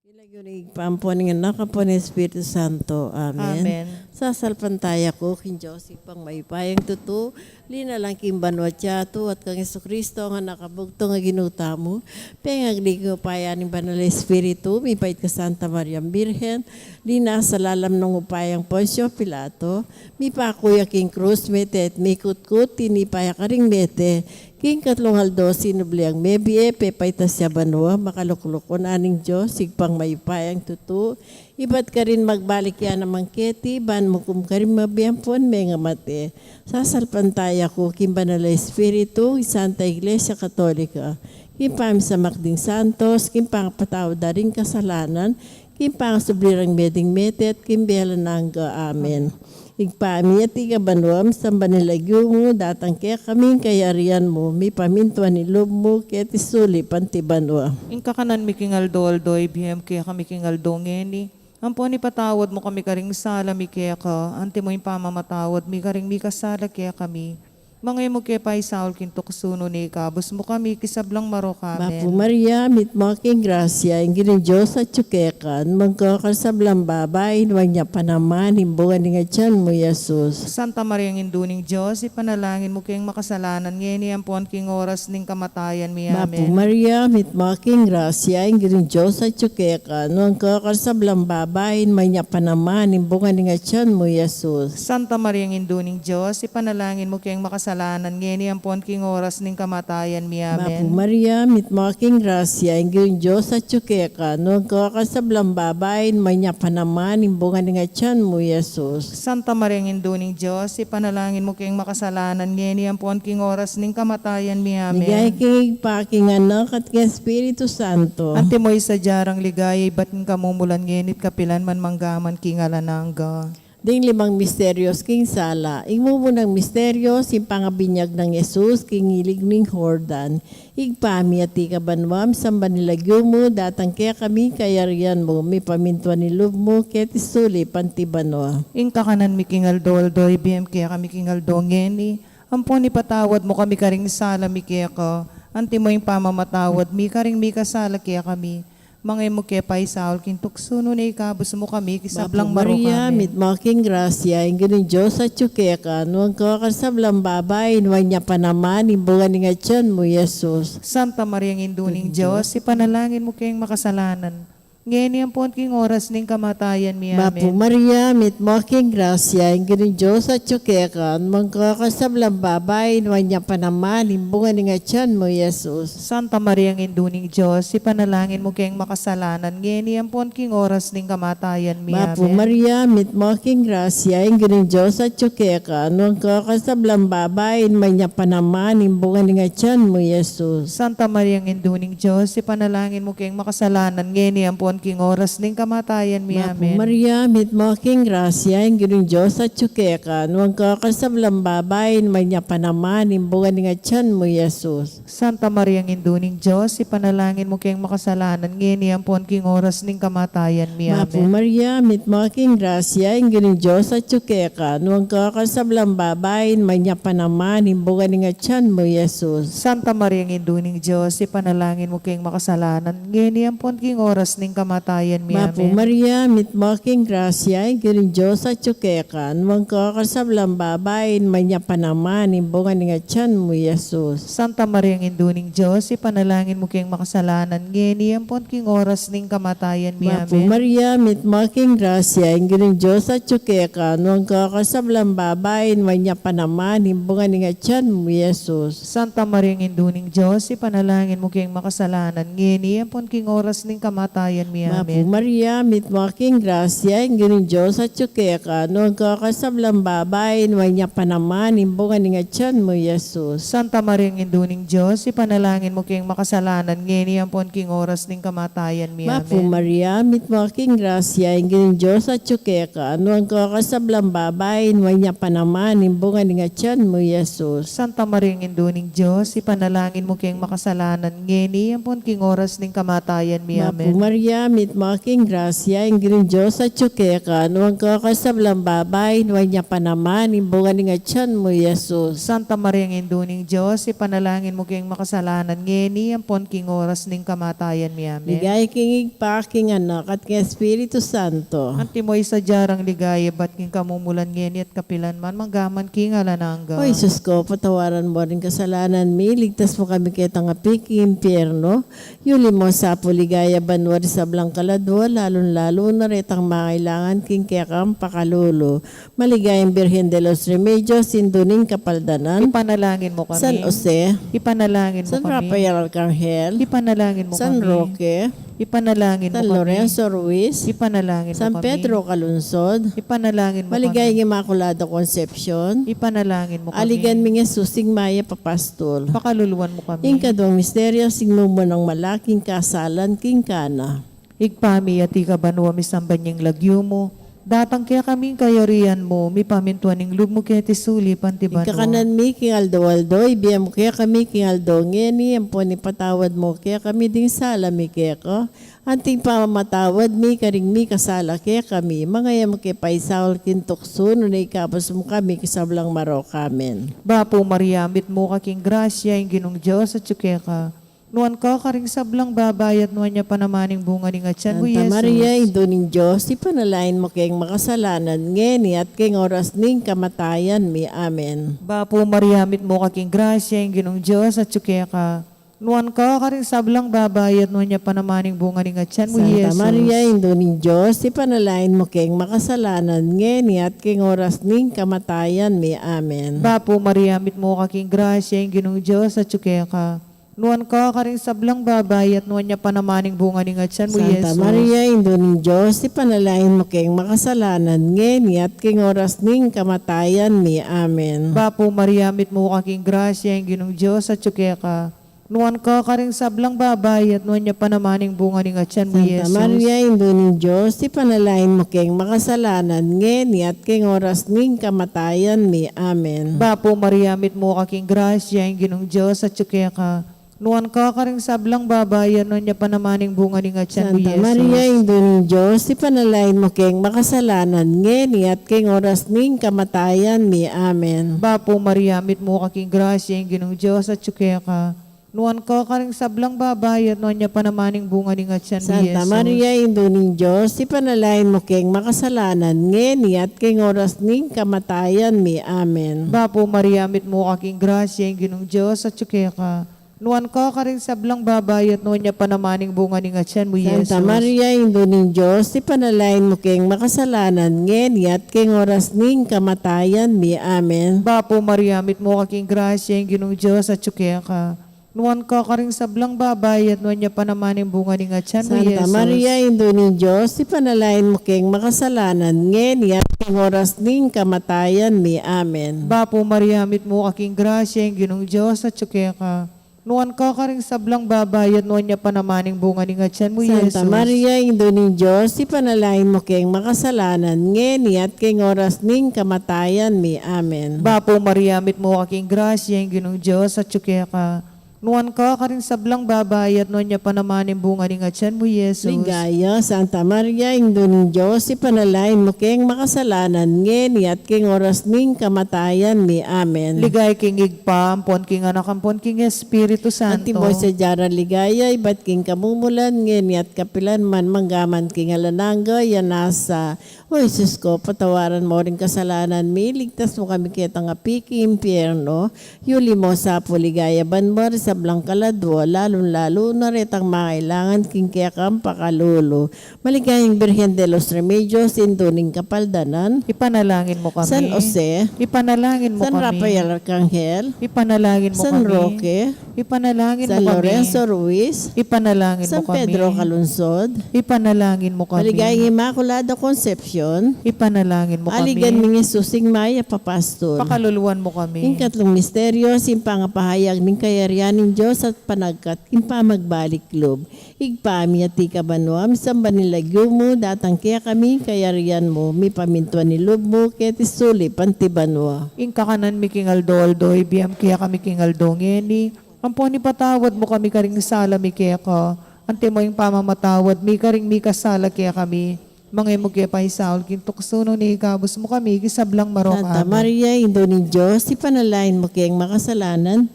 Ilagunig pampon ng anak po ng Espiritu Santo. Amen. Amen. Sasalpantaya ko, kin Diyos, ipang maipayang tutu, lina lang kin banwatyato, at kang Kristo nga nakabugto nga ginuta mo, pengagli ko upaya ng banal Espiritu, mipait ka Santa Maria Birhen, lina sa lalam ng upayang Poncio Pilato, mipakuya king krus, mete at mikut-kut, tinipaya ka ring mete, king katlong haldo, sinubli ang mebie, pepayta siya banwa, makaluklukon aning Diyos, sigpang maipayang tutu, iba't ka rin magbalik yan ng mangketi, ban mo kum ka rin mabiyampon, may nga mate. Sasalpantaya ko, kimbanal na Espiritu, Santa Iglesia Katolika, kimpam sa Makding Santos, kimpang patawad na rin kasalanan, kimpang sublirang meding mete at kimbela nangga. Amen. Igpami at igabanwam sa banilagyo mo, datang kaya kaming kayarian mo, mi pamintuan ni loob mo, kaya tisuli pantibanwa. Inka kanan mikingaldo aldo, ibiyem kaya kami kingaldo ngeni. Ampon ipatawad mo kami karing sala mi kaya ka, ante mo yung pamamatawad mi karing mi kasala kaya kami. Mga mo kaya pa isaul kinto kusuno ni kabus mo kami kisablang marok. Mapu Amen. Maria, mit mo aking grasya, ingin Diyos at tsukekan, magkakasablang babay, huwag niya pa naman, himbungan ni nga tiyan mo, Yesus. Santa Maria ng Induning Diyos, ipanalangin mo kayong makasalanan ngeni ampon king oras ning kamatayan mi. Mapu Amen. Maria, mit mo aking grasya, ingin Diyos at tsukekan, magkakasablang babay, huwag niya pa naman, himbungan ni nga tiyan mo, Yesus. Santa Maria ng Induning Diyos, ipanalangin mo kayong makasalanan ngeni ampon king oras ning kamatayan mi. Mapu Amen. Maria, mit mo aking grasya, ingin Diyos at tsukekan, magkakasablang babay, huwag niya pa naman, himbungan ni nga tiyan mo, Yesus. Santa Maria ng Induning Diyos, ipanalangin mo kayong makasalanan ngeni ampon king oras ning kamatayan mi. Ligay Amen. kay paking anak at kay Espiritu Santo. Ante mo'y sadyarang ligaya, ba't ng kamumulan ngenit kapilan man manggaman king alanangga. Ding limang misteryos king sala. Igmumunang misteryos, yung pangabinyag ng Yesus, king ilig ning Hordan. Igpami at ikabanwam, samba nilagyo mo, datang kaya kami kayarian mo, may pamintuan ni loob mo, kaya tisuli pantibano. Inka kanan mi king aldo, ibiyem kaya kami king aldo ngeni. Ampon ipatawad mo kami karing sala mi kaya ka. Ante mo yung pamamatawad mi karing mi kasala kaya kami. Mga mo kaya pa isaul kintuksuno na ikabus mo kami kisablang Mapu marok. Maria, Amen. mit mo aking grasya, ingin Diyos at tsukekan, huwag kakasablang babay, huwag niya pa naman, imbungan ni nga tiyan mo, Yesus. Santa Maria ng Induning Diyos, ipanalangin mo kayong makasalanan. Ngeni ampon king oras ning kamatayan mi. Mapu Amen. Maria, mit mo aking grasya, ingin Diyos at tsukekan, magkakasablang babay, huwag niya pa naman, imbungan ni nga tiyan mo, Yesus. Santa Maria ng Induning Diyos, ipanalangin mo kayong makasalanan. Ngeni ampon king oras ning kamatayan mi. Mapu Amen. Maria, mit mo aking grasya, ingin Diyos at tsukekan, magkakasablang babay, huwag niya pa naman, imbungan ni nga tiyan mo, Yesus. Santa Maria ng Induning Diyos, ipanalangin mo kayong makasalanan. Ngeni ampon king oras ning kamatayan mi. Mapu Amen. Maria, mit mo aking grasya, ingin Diyos at tsukekan, magkakasablang babay, huwag niya pa naman, imbungan ni nga tiyan mo, Yesus. Santa Maria ng Induning Diyos, ipanalangin mo kayong makasalanan. Ngeni ampon king oras ning kamatayan mi. Mapu Amen. Maria, mit mo aking grasya, ingin Diyos at tsukekan, magkakasablang babay, huwag niya pa naman, imbungan ni nga tiyan mo, Yesus. Santa Maria ng Induning Diyos, ipanalangin mo kayong makasalanan. Ngeni ampon king oras ning kamatayan mi. Mapu Amen. Maria, mit mo aking grasya, ingin Diyos at tsukekan, magkakasablang babay, huwag niya pa naman, imbungan ni nga tiyan mo, Yesus. Santa Maria ng Induning Diyos, ipanalangin mo kayong makasalanan. Ngeni ampon king oras ning kamatayan mi. Mapu Amen. Maria, mit mo aking grasya, ingin Diyos at tsukekan, magkakasablang babay, huwag niya pa naman, imbungan ni nga tiyan mo, Yesus. Santa Maria ng Induning Diyos, ipanalangin mo kayong makasalanan. Ngeni ampon king oras ning kamatayan mi. Mapu Amen. Maria, mit mo aking grasya, ingin Diyos at tsukekan, magkakasablang babay, huwag niya pa naman, imbungan ni nga tiyan mo, Yesus. Santa Maria ng Induning Diyos, ipanalangin mo kayong makasalanan. Ngeni ampon king oras ning kamatayan mi. Mapu Amen. Maria, mit mo aking grasya, ingin Diyos at tsukekan, magkakasablang babay, huwag niya pa naman, imbungan ni nga tiyan mo, Yesus. Santa Maria ng Induning Diyos, ipanalangin mo kayong makasalanan. Ngeni ampon king oras ning kamatayan mi. Mapu Amen. Maria, mit mo aking grasya, ang Ginoong Diyos at tsukeka, nuwang kakasablang babay, nuwang niya panaman, imbungan nga tiyan mo, Jesus. Santa Maria ng Induning Diyos, ipanalangin mo kayong makasalanan ngeni, ampon king oras ning kamatayan mi amen. Ligay king igpa, king anak, at king Espiritu Santo. Antimoy sa jarang ligaya, bat king kamumulan ngeni at kapilan man, manggaman king alanangga. O Jesus ko, patawaran mo rin kasalanan mi, ligtas mo kami kitang apik, impyerno, yuli mo sa puligaya banwari sa blang kaladwa, lalong-lalo na retang makailangan king kekam pakalulo. Maligayang Birhen de los Remedios, Sinduning Kapaldanan, Ipanalangin mo kami. San Jose, Ipanalangin mo San kami. Rafael Arcangel, Ipanalangin mo San kami. Roque, Ipanalangin mo San kami. Lorenzo Ruiz, Ipanalangin mo San kami. Pedro Calunsod, Ipanalangin mo Maligayang kami. Immaculada Concepcion, Ipanalangin mo kami. Aligan mi nga susing Maya Papastol. Pakaluluwan mo kami. Ing kadwang misteryo, sigmo mo ng malaking kasalan, king kana. Igpami at ikabanwa mi sambanyang lagyo mo. Datang kaya kaming kayarian mo, mi pamintuan ng lugmo kaya tisuli pantibanwa. Ikakanan mi, king Aldo, ibiyam mo kaya kami, king Aldo, ngeni, ampon ipatawad mo, kaya kami ding sala mi kaya ko. Anting pamamatawad mi, karing mi kasala kaya kami, mga yam kaya paisaol kintukso, no na ikapos mo kami, kisablang maro kamen. Bapo Mariamit mo kaking grasya, yung ginong Diyos at ka. Nuan ka karing sablang babayat nuan niya panamaning bunga ni nga tiyan mo, Santa Yesus. Maria, Induning Diyos, ipanalain mo kayong makasalanan, ngeni at kayong oras ning kamatayan mi. Amen. Bapo Mariamit mo kaking grasya, yung ginong Diyos at ka. Nuan ka karing sablang babayat nuan niya panamaning bunga ni nga tiyan mo, Santa Yesus. Maria, Induning Diyos, ipanalain mo kayong makasalanan, ngeni at kayong oras ning kamatayan mi. Amen. Bapo Mariamit mo kaking grasya, yung ginong Diyos at ka. Nuan ka karing sablang babayat nuan niya panamaning bunga ni nga tiyan mo, Santa Yesus. Maria, Induning Diyos, ipanalain mo kayong makasalanan, ngeni at kayong oras ning kamatayan mi. Amen. Bapo Mariamit mo kaking grasya, yung ginong Diyos at ka. Nuan ka karing sablang babayat nuan niya panamaning bunga ni nga tiyan mo, Santa Yesus. Maria, Induning Diyos, ipanalain mo kayong makasalanan, ngeni at kayong oras ning kamatayan mi. Amen. Bapo Mariamit mo kaking grasya, yung ginong Diyos at ka. Nuan ka karing sablang babayan nuan niya panamaning bunga ni nga tiyan mo, Santa Yesus. Maria, Induning Diyos, ipanalain mo kayong makasalanan, ngeni at kayong oras ning kamatayan mi. Amen. Bapo Mariamit mo kaking grasya, yung ginong Diyos at ka. Nuan ka karing sablang babayan nuan niya panamaning bunga ni nga tiyan mo, Santa Yesus. Maria, Induning Diyos, ipanalain mo kayong makasalanan, ngeni at kayong oras ning kamatayan mi. Amen. Bapo Mariamit mo kaking grasya, yung ginong Diyos at ka. Nuan ka karing sablang babayat nuan niya panamaning bunga ni nga tiyan mo, Yesus. Santa Maria, Induning Diyos, ipanalain mo kayong makasalanan, ngeni at kayong oras ning kamatayan mi. Amen. Bapo Mariamit mo kaking grasya, yung ginong Diyos at ka. Nuan ka karing sablang babayat nuan niya panamaning bunga ni nga tiyan mo, Santa Yesus. Maria, Induning Diyos, ipanalain mo kayong makasalanan, ngeni at kayong oras ning kamatayan mi. Amen. Bapo Mariamit mo kaking grasya, yung ginong Diyos at ka. Nuan ka karing sablang babayat nuan niya panamaning bunga ni nga tiyan mo, Yesus. Santa Maria, Induning Diyos, ipanalain mo kayong makasalanan, ngeni at kayong oras ning kamatayan mi. Amen. Bapo Mariamit mo kaking grasya, yung ginong Diyos at ka. Nuan ka karing sablang babayat nuan niya panamaning bunga ni nga tiyan mo, Yesus. Ligaya, Santa Maria, Induning Diyos, ipanalain mo kayong makasalanan, ngeni at kayong oras ning kamatayan mi. Amen. Ligay king igpa, ampon king anak, ampon king Espiritu Santo. Antimoy sa jaran ligaya, iba't king kamumulan, ngeni at kapilan man, manggaman king alananga, yan nasa. O Jesus ko, patawaran mo rin kasalanan mi, ligtas mo kami kitang apiki, impyerno, yuli mo sa puligaya banmar sa blangkaladwa, lalong-lalo na retang makailangan king kekam pakalulo. Maligayang Birhen de los Remedios, Induning Kapaldanan, Ipanalangin mo kami. San Jose, Ipanalangin mo San kami. Rafael Arcangel, Ipanalangin mo San kami. Roque, Ipanalangin San mo kami. Lorenzo Ruiz, Ipanalangin San mo kami. Pedro Calunsod, Ipanalangin mo kami. Maligayang Immaculada Concepcion, Ipanalangin mo kami. Aligan mi susing Maya Papastol. Pakaluluwan mo kami. Ing katlong misteryo, simpangapahayag ning kayarian ng Diyos at panagkat, impa magbalik lob. Igpami at ikabanwam, samba nilagyo mo, datang kaya kami, kayarian mo, mi pamintuan ni lob mo, ketis suli, pantibanwa. Ing kakanan mi king Aldo, ibiyam kaya kami king Aldo ngeni. Ampon ipatawad mo kami karing sala mi kaya ka. ante mo yung pamamatawad, mi karing mi kasala kaya kami, mga mo kaya paisaol, kintuksuno ni ikabos mo kami, kisablang marok Santa amin. Maria, Indo ni Diyos, ipanalain mo kayang makasalanan.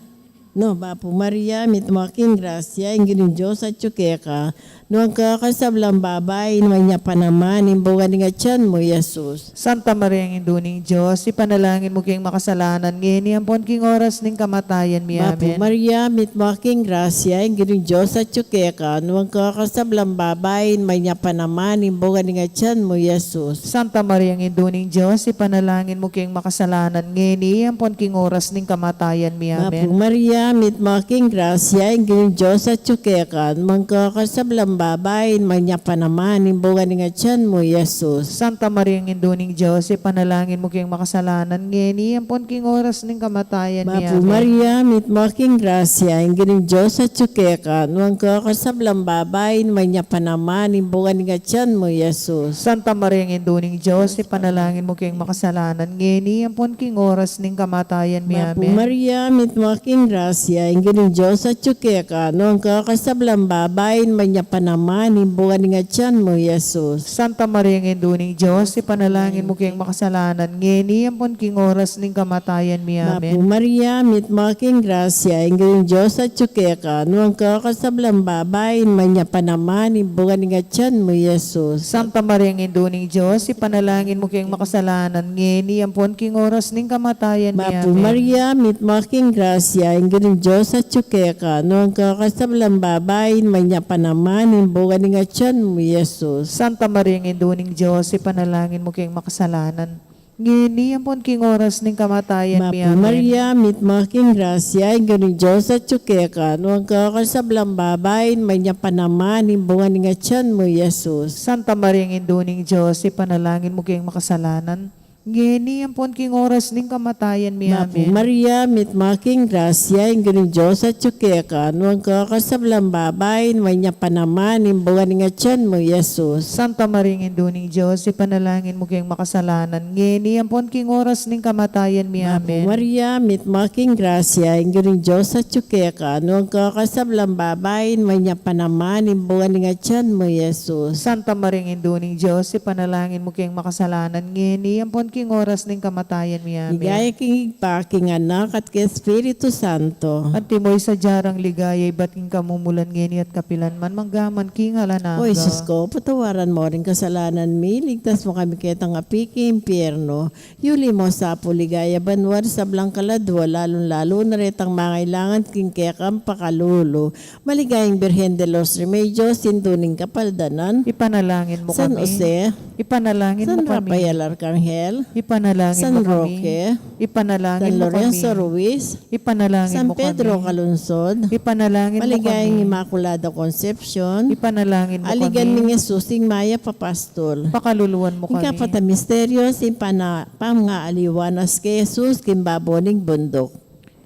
No, Bapo Maria, mit mo aking grasya, ingin Diyos at tsukeka, no ang kakasablang babay, naman niya pa naman, imbugan nga tiyan mo, Jesus. Santa Maria ang induning Diyos, ipanalangin mo kayong makasalanan, ngayon ampon king oras ning kamatayan mi Bapo amin. Maria, mit mo aking grasya, ingin Diyos at tsukeka, no ang kakasablang babay, naman niya pa naman, imbugan nga tiyan mo, Jesus. Santa Maria ang induning Diyos, ipanalangin mo kayong makasalanan, ngayon ampon king oras ning kamatayan mi Bapo amin. Maria, mit mo aking grasya, ingin Diyos at tsukeka, no ang kakasablang babay, naman niya pa naman, imbugan nga tiyan mo, Jesus. Santa Maria ang induning Diyos, ipanalangin mo kayong makasalanan, ngayon ampon king oras ning kamatayan mi Bapo amin. Maria, mit mo aking grasya, ingin Diyos at tsukeka, no ang kakasablang babay, naman niya pa naman, imbugan nga tiyan mo, Jesus. Santa Maria ang induning Diyos, ipanalangin mo kayong makasalanan, ngayon ampon king oras ning kamatayan mi Bapo amin. Maria, mit mo aking grasya, ingin Diyos at tsukeka, no ang kakasablang babay, naman niya pa naman, imbugan nga tiyan mo, Jesus. Santa Maria ang induning Diyos, ipanalangin mo kayong makasalanan, ngayon ampon king oras ning kamatayan mi Bapo amin. Maria, mit mo aking grasya, ingin Diyos at tsukeka, no ang kakasablang babay, naman niya pa naman, imbugan nga tiyan mo, Jesus. Santa Maria ang induning Diyos, ipanalangin mo kayong makasalanan, ngayon ampon king oras ning kamatayan mi Bapo amin. Maria, mit mo aking grasya, ingin Diyos at tsukeka, no ang kakasablang babay, naman niya pa naman, imbugan nga tiyan mo, Jesus. Santa Maria ang induning Diyos, ipanalangin mo kayong makasalanan, ngayon ampon king oras ning kamatayan mi Bapo amin. Maria, mit mo aking grasya, ingin Diyos at tsukeka, no ang kakasablang babay, naman niya pa naman, imbugan nga tiyan mo, Jesus. Santa Maria ang induning Diyos, ipanalangin mo kayong makasalanan, ngayon ampon king oras ning kamatayan mi Bapo amin. Maria, mit mo aking grasya, ingin Diyos at tsukeka, no ang kakasablang babay, naman niya pa naman, imbugan nga tiyan mo, Jesus. Santa Maria ang induning Diyos, ipanalangin mo kayong makasalanan, ngayon ampon king oras ning kamatayan mi Bapo amin. Maria, mit mo aking grasya, ingin Diyos at tsukeka, no ang kakasablang babay, naman niya pa naman, imbugan nga tiyan mo, Jesus. Santa Maria ang induning Diyos, ipanalangin mo kayong makasalanan, ngayon ampon king oras ning kamatayan mi amin. Ligaya king pa, king anak at kay Espiritu Santo. At timoy sa jarang ligaya, ba't king kamumulan ngeni at kapilan man, manggaman king halanaga. O Jesus ko, patawaran mo rin kasalanan mi, ligtas mo kami kitang apiki impyerno. Yuli mo sa puligaya banwar sa blangkaladwa, lalong-lalo na retang mangailangan king kekang pakalulo. Maligayang Birhen de los Remedios, sinduning kapaldanan. Ipanalangin mo San kami. Jose, Ipanalangin San mo kami. Rafael Arcangel, Ipanalangin San mo kami. Roque, Ipanalangin San mo kami. Lorenzo Ruiz, Ipanalangin San mo Pedro kami. Kalunsod, Ipanalangin mo Maligayang kami. Immaculada Concepcion, Ipanalangin mo Aligan kami. ning Jesus, ing Maya Papastol. Pakaluluan mo Ing kami. kapata misterios, ing pangaaliwanas kay Jesus, kimbaboning bundok.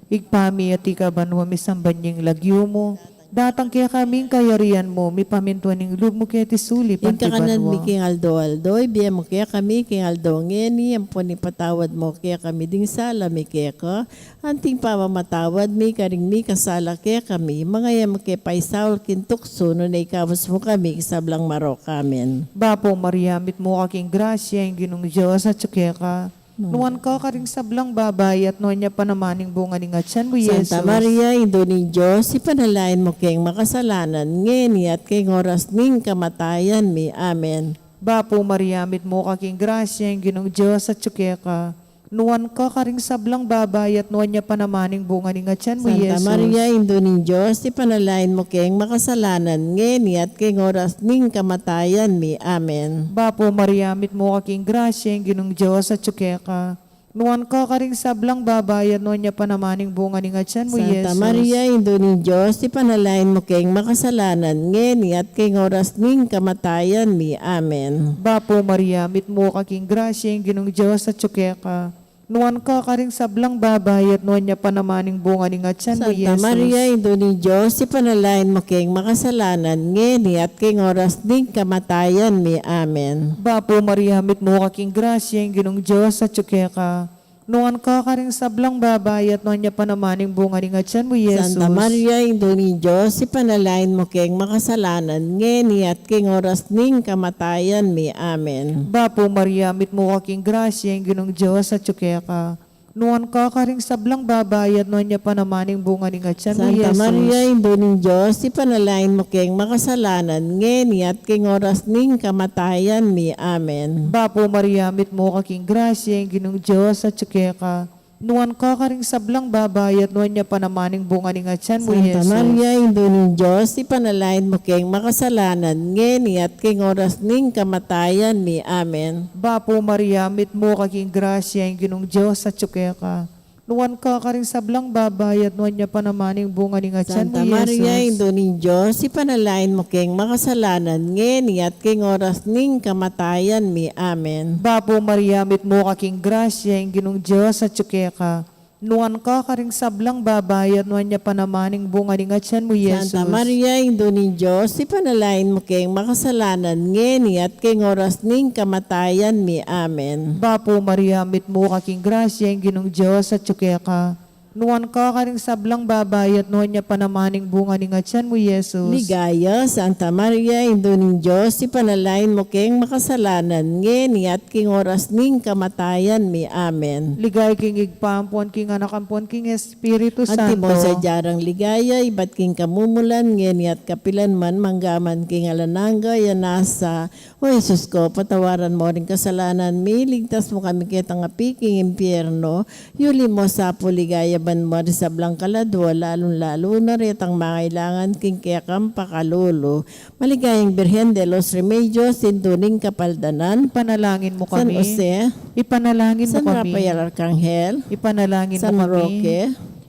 Igpami at ikabanwa misambanying lagyo mo. Datang kaya kaming kayarian mo, mi pamintuan ng loob mo kaya tisuli, Ing kakanan mi pantibanwa. king Aldo, ibiya mo kaya kami, king Aldo ngeni, ang patawad mo kaya kami ding sala mi kaya ka. Anting pamamatawad mi, karing mi kasala kaya kami, mga yam kaya paisaul kintukso, no na ikawas mo kami, isablang marok amin. Bapo Mariamit mo kaking grasya, ang ginong Diyos at tsukya ka. Nuwan ka karing sablang babay at nuwan niya panamaning bunga ni Ngatsan mo, Yesus. Santa Maria, Indo ni Diyos, ipanalain mo kayong makasalanan, ngeni at kayong oras ning kamatayan mi. Amen. Bapo Mariamit mo kaking grasya, ang ginong Diyos at tsukya ka. Nuwan ka karing sablang babay at nuwan niya panamaning bunga ni Ngatsan mo, Santa Yesus. Maria, Indo ni Diyos, ipanalain mo kayong makasalanan, ngeni at kayong oras ning kamatayan mi. Amen. Bapo Mariamit mo kaking grasya, ang ginong Diyos at tsukya ka. Nuwan ka karing sablang babay at nuwan niya panamaning bunga ni Ngatsan mo, Santa Yesus. Maria, Indo ni Diyos, ipanalain mo kayong makasalanan, ngeni at kayong oras ning kamatayan mi. Amen. Bapo Mariamit mo kaking grasya, ang ginong Diyos at tsukya ka. Nuwan ka karing sablang babay at nuwan niya panamaning bunga ni Ngatsan mo, Santa Yesus. Maria, Indo ni Diyos, ipanalain mo kayong makasalanan, ngeni at kayong oras ning kamatayan mi. Amen. Bapo Mariamit mo kaking grasya, ang ginong Diyos at tsukya ka. Nuan ka karing sablang babayat no niya panamaning bunga ni nga tiyan mo, Jesus. Santa Maria, Indo ni Diyos, ipanalain mo keng makasalanan, ngeni at king oras ning kamatayan mi. Amen. Bapo Maria, mit mo kaking grasya, ang ginong Diyos at tsuke ka. Nuan ka karing sablang babayat no niya panamaning bunga ni nga tiyan mo, Santa Jesus. Maria, Indo ni Diyos, ipanalain mo keng makasalanan, ngeni at king oras ning kamatayan mi. Amen. Bapo Maria, mit mo kaking grasya, ang ginong Diyos at tsuke ka. Nuan ka karing sablang babayat no niya panamaning bunga ni nga tiyan mo, Santa Jesus. Maria, Indo ni Diyos, ipanalain mo keng makasalanan, ngeni at king oras ning kamatayan mi. Amen. Bapo Maria, mit mo kaking grasya, ang ginong Diyos at tsuke ka. Nuan ka karing sablang babayat no niya panamaning bunga ni nga tiyan mo, Santa Maria, Jesus. Indo ni Diyos, ipanalain mo keng makasalanan, ngeni at king oras ning kamatayan mi. Amen. Bapo Maria, mit mo kaking grasya, ang ginong Diyos at tsuke ka. Nuan ka karing sablang babayat no niya panamaning bunga ni nga tiyan mo, Jesus. Santa Maria, Indo ni Diyos, ipanalain mo keng makasalanan, ngeni at king oras ning kamatayan mi. Amen. Bapo Maria, mit mo kaking grasya, ang ginong Diyos at tsuke ka. Nuan ka karing sablang babayat no niya panamaning bunga ni nga tiyan mo, Jesus. Ligaya, Santa Maria, Indo ni Diyos, ipanalain mo keng makasalanan, ngeni at king oras ning kamatayan mi. Amen. Ligay king igpampon, king anakampon, king Espiritu At Santo. mo sa jarang ligaya, ibat king kamumulan, ngeni at kapilan man, manggaman king alananga, yan nasa, O Jesus ko, patawaran mo rin kasalanan mi, ligtas mo kami kitang apiking impyerno, yuli mo sa puligayaban mo rin sa blangkaladwa, lalong-lalo na rin ang mangailangan king kayakang pakalulo. Maligayang Birhen de los Remedios, sinduning kapaldanan, Ipanalangin mo San kami. Jose, Ipanalangin mo San kami. Rafael Arcangel, Ipanalangin San mo kami. Roque,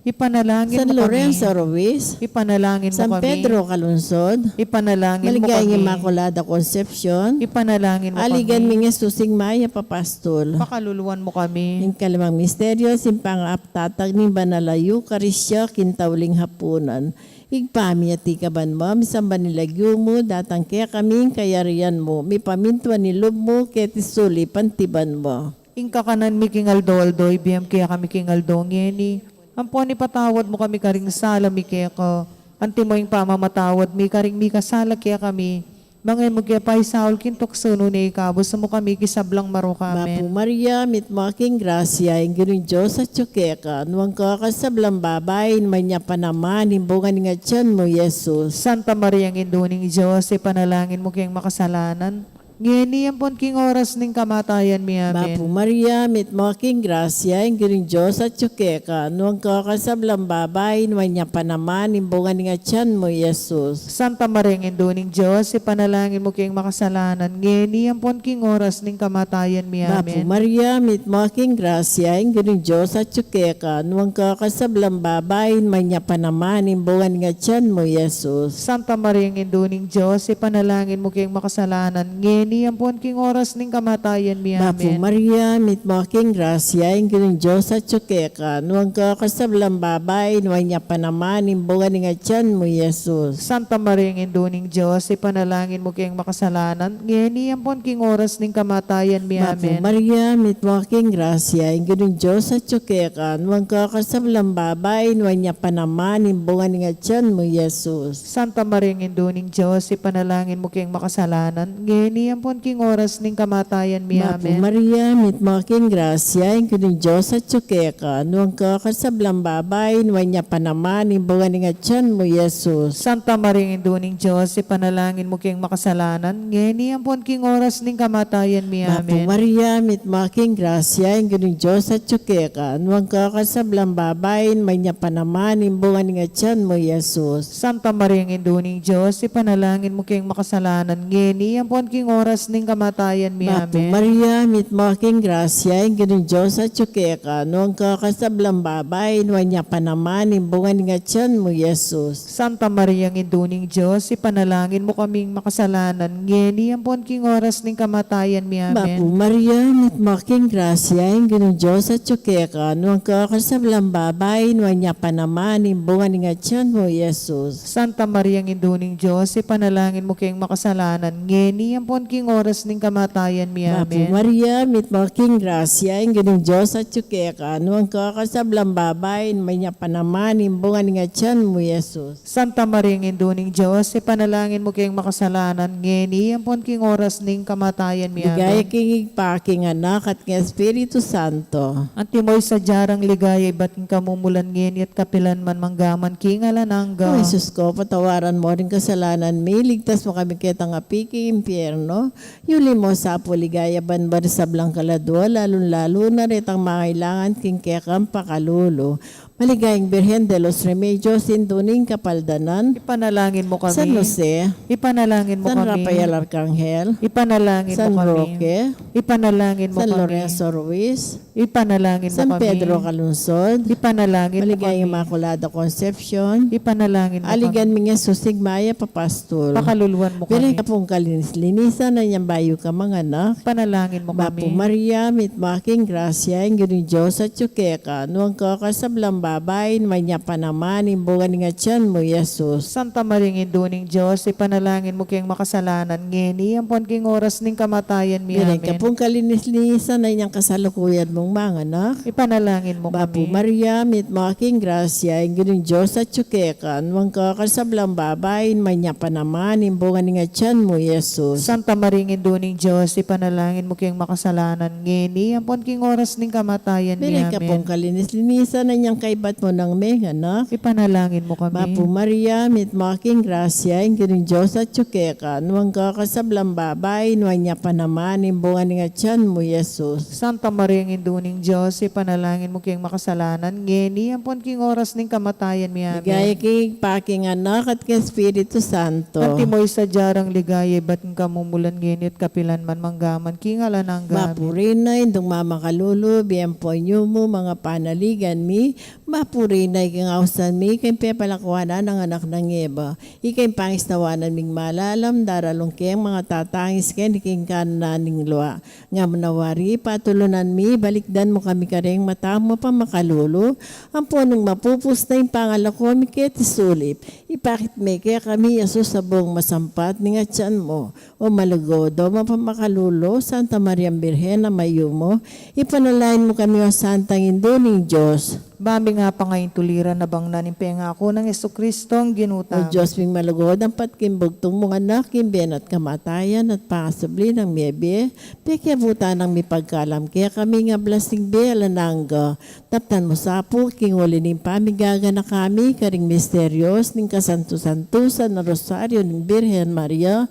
Ipanalangin San mo Lorenzo kami. Ruiz, Ipanalangin mo San kami. Pedro Calunsod, Ipanalangin mo Maligayang kami. Immaculada Concepcion, Ipanalangin mo Aligan kami. Minges Susing Maya Papastol. Pakaluluwan mo kami. Yung kalimang misteryo, simpang aptatag ni Banalayu, Karisya, Kintauling Hapunan. Igpami at ikaban mo, misamba nilagyo mo, datang kaya kaming kayarian mo, mi pamintuan nilob mo, ketisuli, pantiban mo. Ingka kanan mi kingaldo-aldo, ibiyam kaya kami kingaldo ngeni. Ampon ipatawad mo kami karing sala mi kaya ko. Anti mo yung pamamatawad mi karing mi kasala kaya kami. Mangay mo kaya pa'y Saul kintoksuno ni ikabos mo kami kisablang maro Bapu kami. Maria, mit mo aking grasya, yung gano'n Diyos at tsukeka, nuwang kakasablang babayin, may niya pa naman, himbungan nga tiyan mo, Jesus. Santa Maria ang induning Diyos, ipanalangin mo kayang makasalanan. Ngeni ang pon king oras ning kamatayan mi Bapu amin. Maria, mit mo aking grasya, yung gano'n Diyos at tsukeka, nuwang kakasablang babayin, may niya pa naman, himbungan nga tiyan mo, Jesus. Santa Maria ang induning Diyos, ipanalangin mo kayang makasalanan. Ngeni ang pon king oras ning kamatayan mi Bapu amin. Maria, mit mo aking grasya, yung gano'n Diyos at tsukeka, nuwang kakasablang babayin, may niya pa naman, himbungan nga tiyan mo, Jesus. Santa Maria ang induning Diyos, ipanalangin mo kayang makasalanan. Ngeni ang pon king oras ning kamatayan mi Bapu amin. Maria, mit mo aking grasya, yung gano'n Diyos at tsukeka, nuwang kakasablang babayin, may niya pa naman, himbungan nga tiyan mo, Jesus. Santa Maria ang induning Diyos, ipanalangin mo kayang makasalanan. Ngeni ang pon king oras ning kamatayan mi Bapu amin. Maria, mit mo aking grasya, yung gano'n Diyos at tsukeka, nuwang kakasablang babayin, may niya pa naman, himbungan nga tiyan mo, Jesus. Santa Maria ang induning Diyos, ipanalangin mo kayang makasalanan. Ngeni ang pon king oras ning kamatayan mi Bapu amin. Maria, mit mo aking grasya, yung gano'n Diyos at tsukeka, nuwang kakasablang babayin, may niya pa naman, himbungan nga tiyan mo, Jesus. Santa Maria ang induning Diyos, ipanalangin mo kayang makasalanan. Ngeni ang pon king oras ning kamatayan mi Bapu amin. Maria, mit mo aking grasya, yung gano'n Diyos at tsukeka, nuwang kakasablang babayin, may niya pa naman, himbungan nga tiyan mo, Jesus. Santa Maria ang induning Diyos, ipanalangin mo kayang makasalanan. Ngeni ang pon king oras ning kamatayan mi Bapu amin. Maria, mit mo aking grasya, yung gano'n Diyos at tsukeka, nuwang kakasablang babayin, may niya pa naman, himbungan nga tiyan mo, Jesus. Santa Maria ang induning Diyos, ipanalangin mo kaming makasalanan. Ngeni ang pon king oras ning kamatayan mi Bapu amin. Maria, mit mo aking grasya, yung gano'n Diyos at tsukeka, nuwang kakasablang babayin, may niya pa naman, himbungan nga tiyan mo, Jesus. Santa Maria ang induning Diyos, ipanalangin mo kayang makasalanan. Ngeni ang pon king king oras ning kamatayan mi. Mapu Amen. Maria, mit mga king grasya, ang ganing Diyos at tsukeka, nuwang kakasablang babayin, may niya panaman, imbungan nga tiyan mo, Jesus. Santa Maria, Induning Diyos, ipanalangin mo kayong makasalanan, ngeni, ampon king oras ning kamatayan mi. Ligaya Amen. king king anak at ng Espiritu Santo. Antimoy sa jarang ligaya, ba't king kamumulan ngeni at kapilan man manggaman, king alanangga. O Jesus ko, patawaran mo rin kasalanan mi, ligtas mo kami kitang apiki impyerno, yuli mo sa puligaya banbar sa blang kaladwa, lalong-lalo na ritang mangailangan king kekang pakalulo. Maligayang Birhen de los Remedios, Induning Kapaldanan, Ipanalangin mo kami. San Jose, Ipanalangin mo San kami. Rafael Arcangel, Ipanalangin San mo kami. Roque, Ipanalangin mo San kami. Lorenzo Ruiz, Ipanalangin mo San kami. Pedro Calunsod, Ipanalangin mo Maligayang kami. Immaculada Concepcion, Ipanalangin mo Aligan kami. mi nga Susigmaya Papastol. Pakaluluan mo Bilay kami. ka pong kalinis-linisan na niyang bayo ka mga anak. Ipanalangin mo Mapu kami. Maria, mitmaking grasya, ang gano'y Diyos at tsukeka, nuwang kakasablang babayin, may niya panaman, imbungan nga tiyan mo, Jesus. Santa Maria, Induning Diyos, ipanalangin mo kayong makasalanan, ngeni, ampon king oras ning kamatayan mi. Bilay ka Amen. pong kalinis-linisan na niyang kasalukuyan mong mga anak. Ipanalangin mo Mapu kami. Maria, mitmaking grasya, ang gano'y Diyos at tsukeka, nuwang kakasablang babayin, may niya panaman, imbungan nga tiyan mo, Jesus. Santa Maria, Induning Diyos, ipanalangin mo kayong makasalanan, ngeni, ampon king oras ning kamatayan mi. Bilay ka pong Amen. kalinis-linisan na niyang kaibat mo ng mga anak. Ipanalangin mo kami. Mapu Maria, mitmaking grasya, ang gano'y Diyos at tsukeka, nuwang kakasablang babayin, nuwang niya panaman, imbungan nga tiyan mo, Jesus. Santa Maria, Induning Diyos, ipanalangin mo kayong makasalanan, ngeni, ampon king oras ning kamatayan mi. Amen. Ligaya king paking anak at kay Espiritu Santo. Antimoy sa jarang ligaya, ba't ng kamumulan ngeni at kapilan man manggaman, king alanangga. Mapurinay, indong mamakalulu, biyempo nyo mo, mga panaligan mi, mapurinay kang ausan mi, kay pepalakwanan ng anak ng Eva. Ikay pangistawanan ming malalam, daralong keng mga tatangis ken, iking kananing luwa. Nga manawari, patulunan mi, balikdan mo kami kareng mata mo pa makalulu, ang punong mapupus na yung pangalako mi ket isulip. Ipakit me kaya kami, Yesus, sa buong masampat, ni nga tiyan mo, o malugodo, mapamakalulo, Santa Maria Birhen na mayumo, ipanalain mo kami o Santang Induning Diyos. Bami nga pa ngayon tuliran na bang nanimpenga ako ng Jesucristo ang O ginutang. Diyos ming malugod, ang patkimbugtong mong anak, kimben at kamatayan at pakasabli ng miebe, pekiabutan ng mipagkalam, kaya kami nga blasting be alanangga. Taptan mo sapo, kinguli ning pamigaga na kami, karing misteryos, ning kasanto-santusan na rosaryo ning Birhen Maria,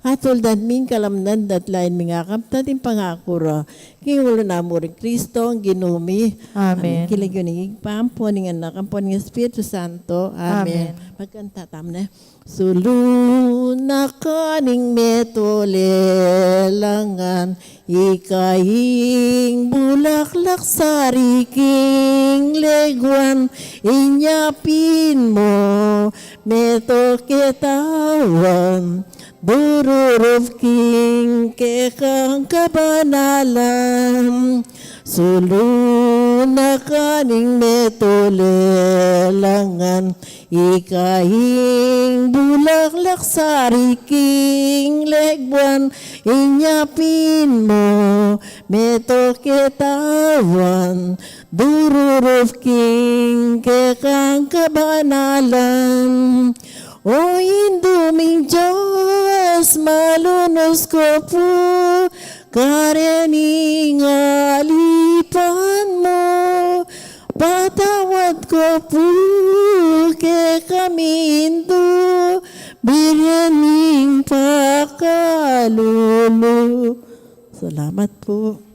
at uldan ming kalamnan dat lain mga kaptat yung pangakura. Kingulo na mo rin Kristo ang ginumi. Amen. Kiligyo ni Pampo, ni anak, ang po ng Espiritu Santo. Amen. Amen. Magkanta tam na. Suluna kaning metolelangan, ikaing bulaklak sa riking leguan, inyapin mo, meto ketawan, bururov king kekang kabanalan, suluna kaning metolelangan, ikaing bulaklak sa riking legbuan, inyapin mo, meto ketawan, dururov king kekang kabanalan. O induming Diyos, malunos ko po, karening alipan mo, patawad ko po, ke kami indo, biryaning pakalulu. Salamat po.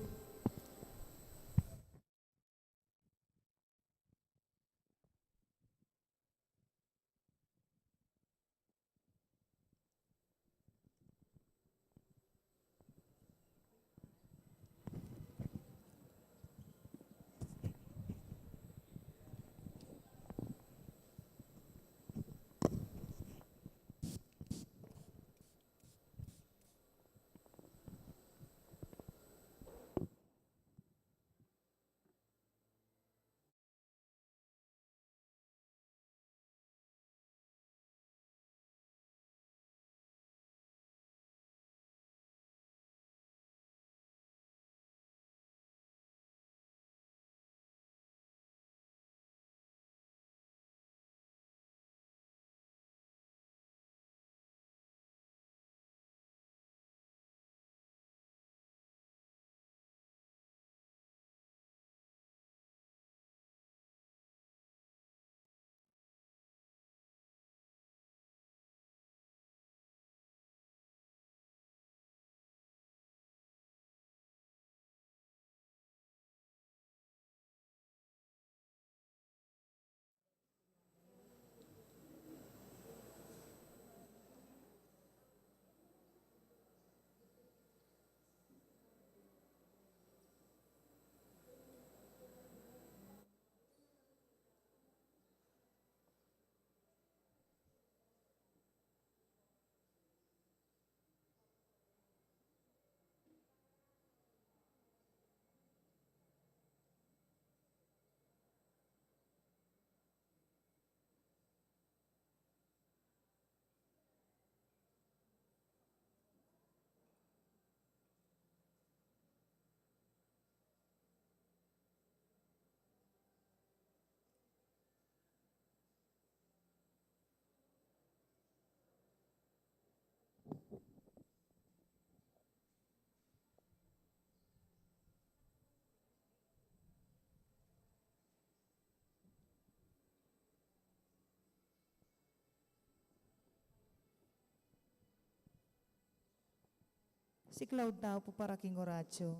Si Cloud daw po para king Horacio.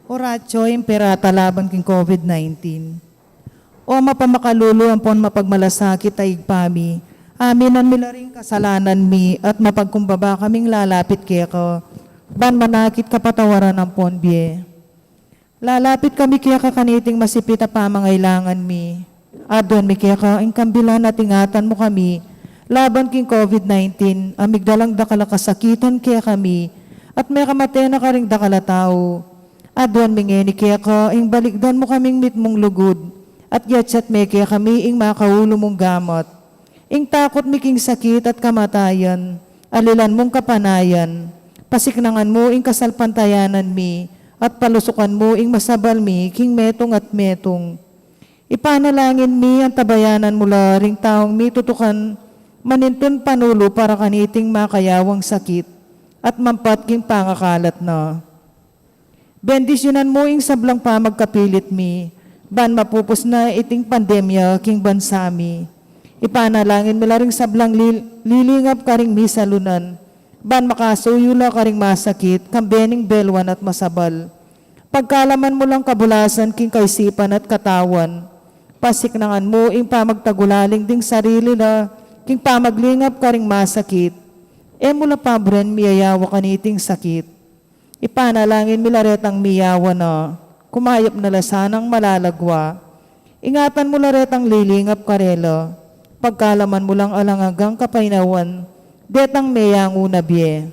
Horacio, imperata laban king COVID-19. O mapamakalulu ang pon mapagmalasakit ay igpami. Aminan mila rin kasalanan mi at mapagkumbaba kaming lalapit kaya ko. Ban manakit kapatawaran ng ponbye. Lalapit kami kaya kakaniting masipit a pamangailangan mi. Adon mi kaya ka, ang kambilan at ingatan mo kami. Laban king COVID-19, amigdalang dakala kasakitan kaya kami. At may kamate na karing dakala tao. Adon mingeni kaya ka, ang balikdan mo kaming mitmong lugod. At yatsyat me kaya kami ing makaulo mong gamot. Ing takot miking sakit at kamatayan. Alilan mong kapanayan. Pasiknangan mo ing kasalpantayanan mi. At palusukan mo ing masabal mi king metong at metong. Ipanalangin mi ang tabayanan mula ring taong mi tutukan manintun panulo para kaniting makayawang sakit at mampat king pangakalat na. Bendisyonan mo ing sablang pamagkapilit mi, ban mapupos na iting pandemya king bansami. Ipanalangin mila ring sablang lilingap karing mi salunan, ban makasuyula karing masakit, kambening belwan at masabal. Pagkalaman mo lang kabulasan king kaisipan at katawan, pasiknangan mo ing pamagtagulaling ding sarili na king pamaglingap karing masakit, mula pabren miyayawa kaniting sakit. Ipanalangin milaret ang miyawa na, kumayap na lasanang malalagwa. Ingatan mo laret ang lilingap karelo, pagkalaman mo lang alangagang kapainawan, detang meyang unabye.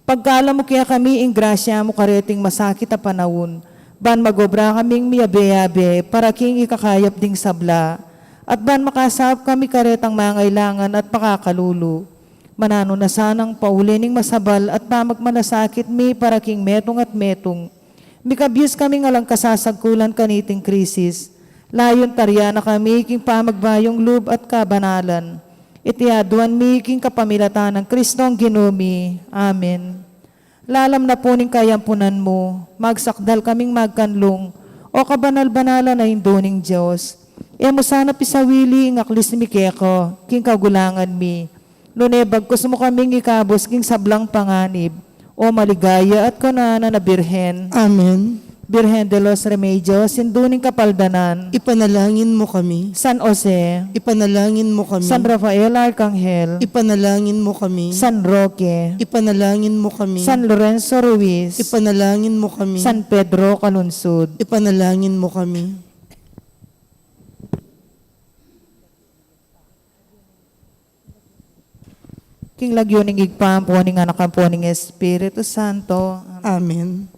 Pagkalam mo kaya kami ing grasya mo kareting masakit a panahon, ban magobra kaming miyabe-yabe para king ikakayap ding sabla, at ban makasab kami karetang mangailangan at pakakalulu. Manano na sanang paulining masabal at pamagmanasakit mi para king metong at metong. Mikabyus kami ngalang kasasagkulan kaniting krisis. Layon tarya na kami king pamagbayong lub at kabanalan. Itiaduan mi king kapamilatan ng Kristong ginumi. Amen. Lalam na po ning kayampunan mo, magsakdal kaming magkanlong, o kabanal-banalan na hinduning Diyos. Mo sana pisawili ing aklis mi keko, king kagulangan mi. Nunebag ko mo kaming ikabos king sablang panganib, o maligaya at kanana na Birhen. Amen. Birhen de los Remedios, sinduning kapaldanan. Ipanalangin mo kami. San Jose, Ipanalangin mo kami. San Rafael Arcangel, Ipanalangin mo kami. San Roque, Ipanalangin mo kami. San Lorenzo Ruiz, Ipanalangin mo kami. San Pedro Calunsud. Ipanalangin mo kami. King Lagyuning igpam po ning anak po ning Espiritu Santo. Amen.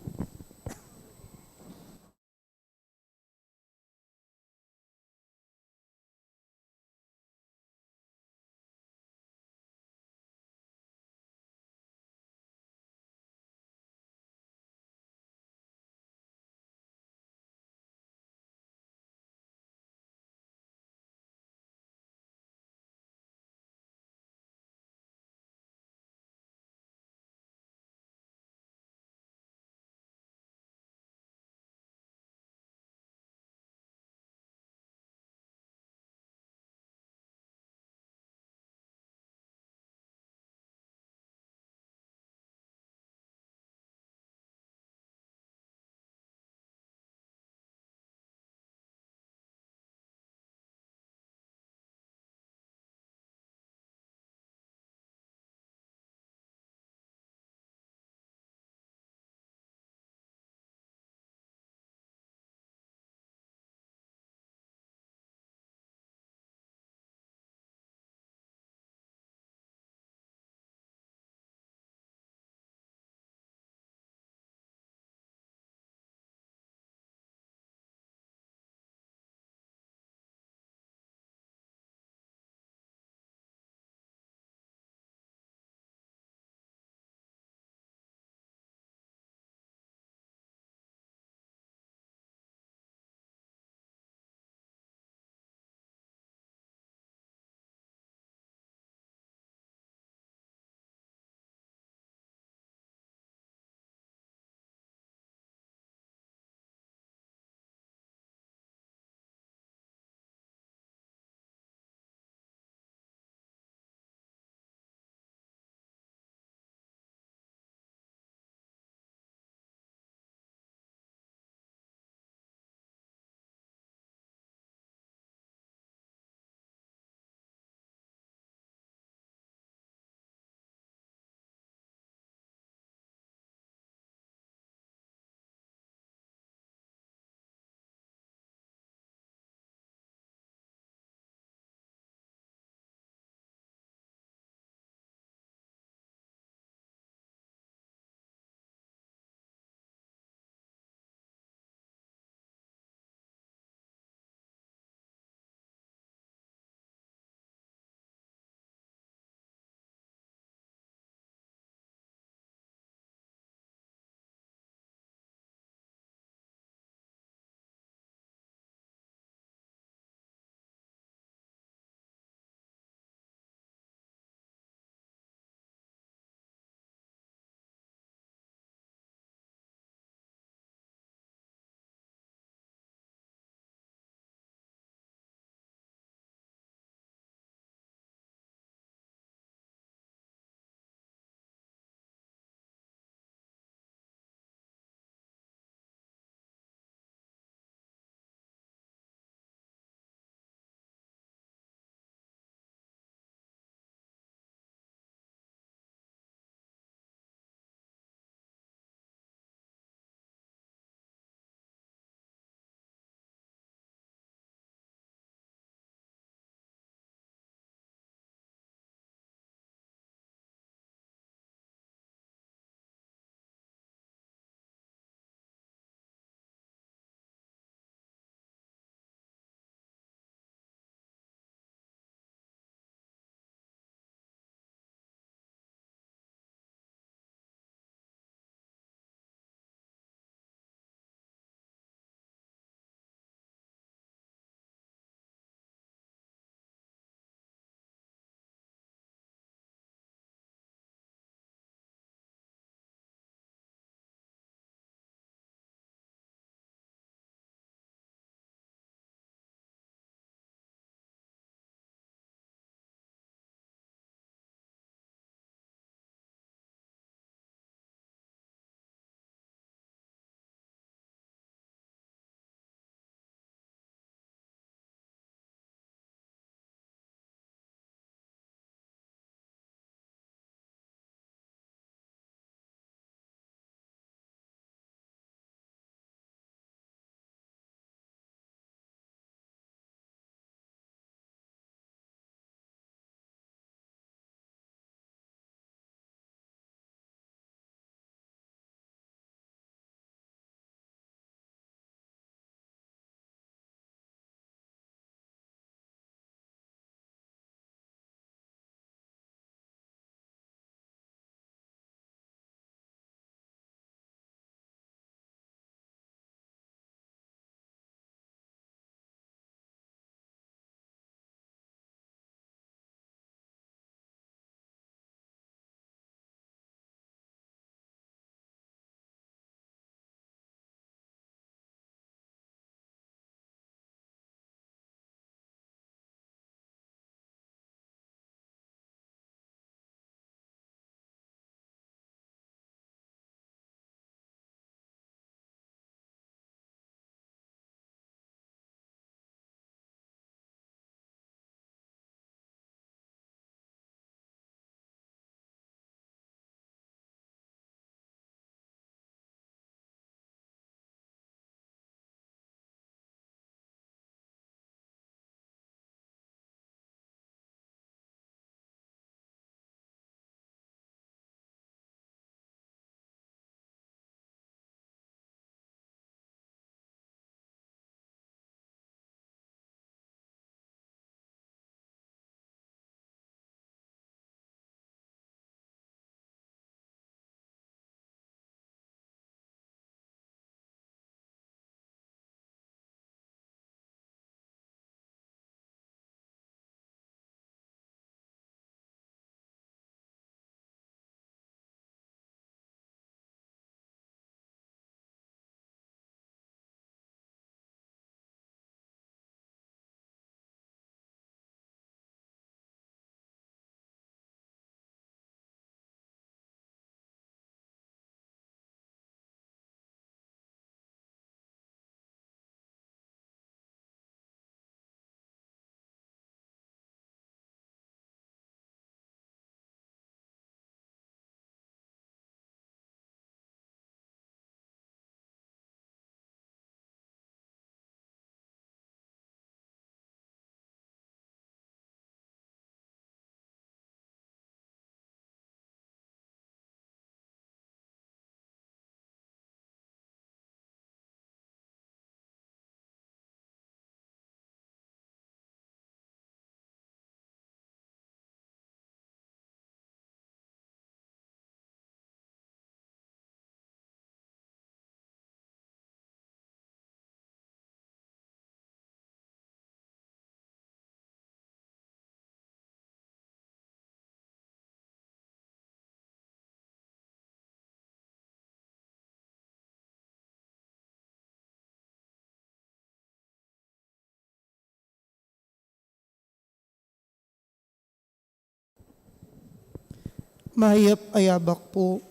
Mayap ayabak po.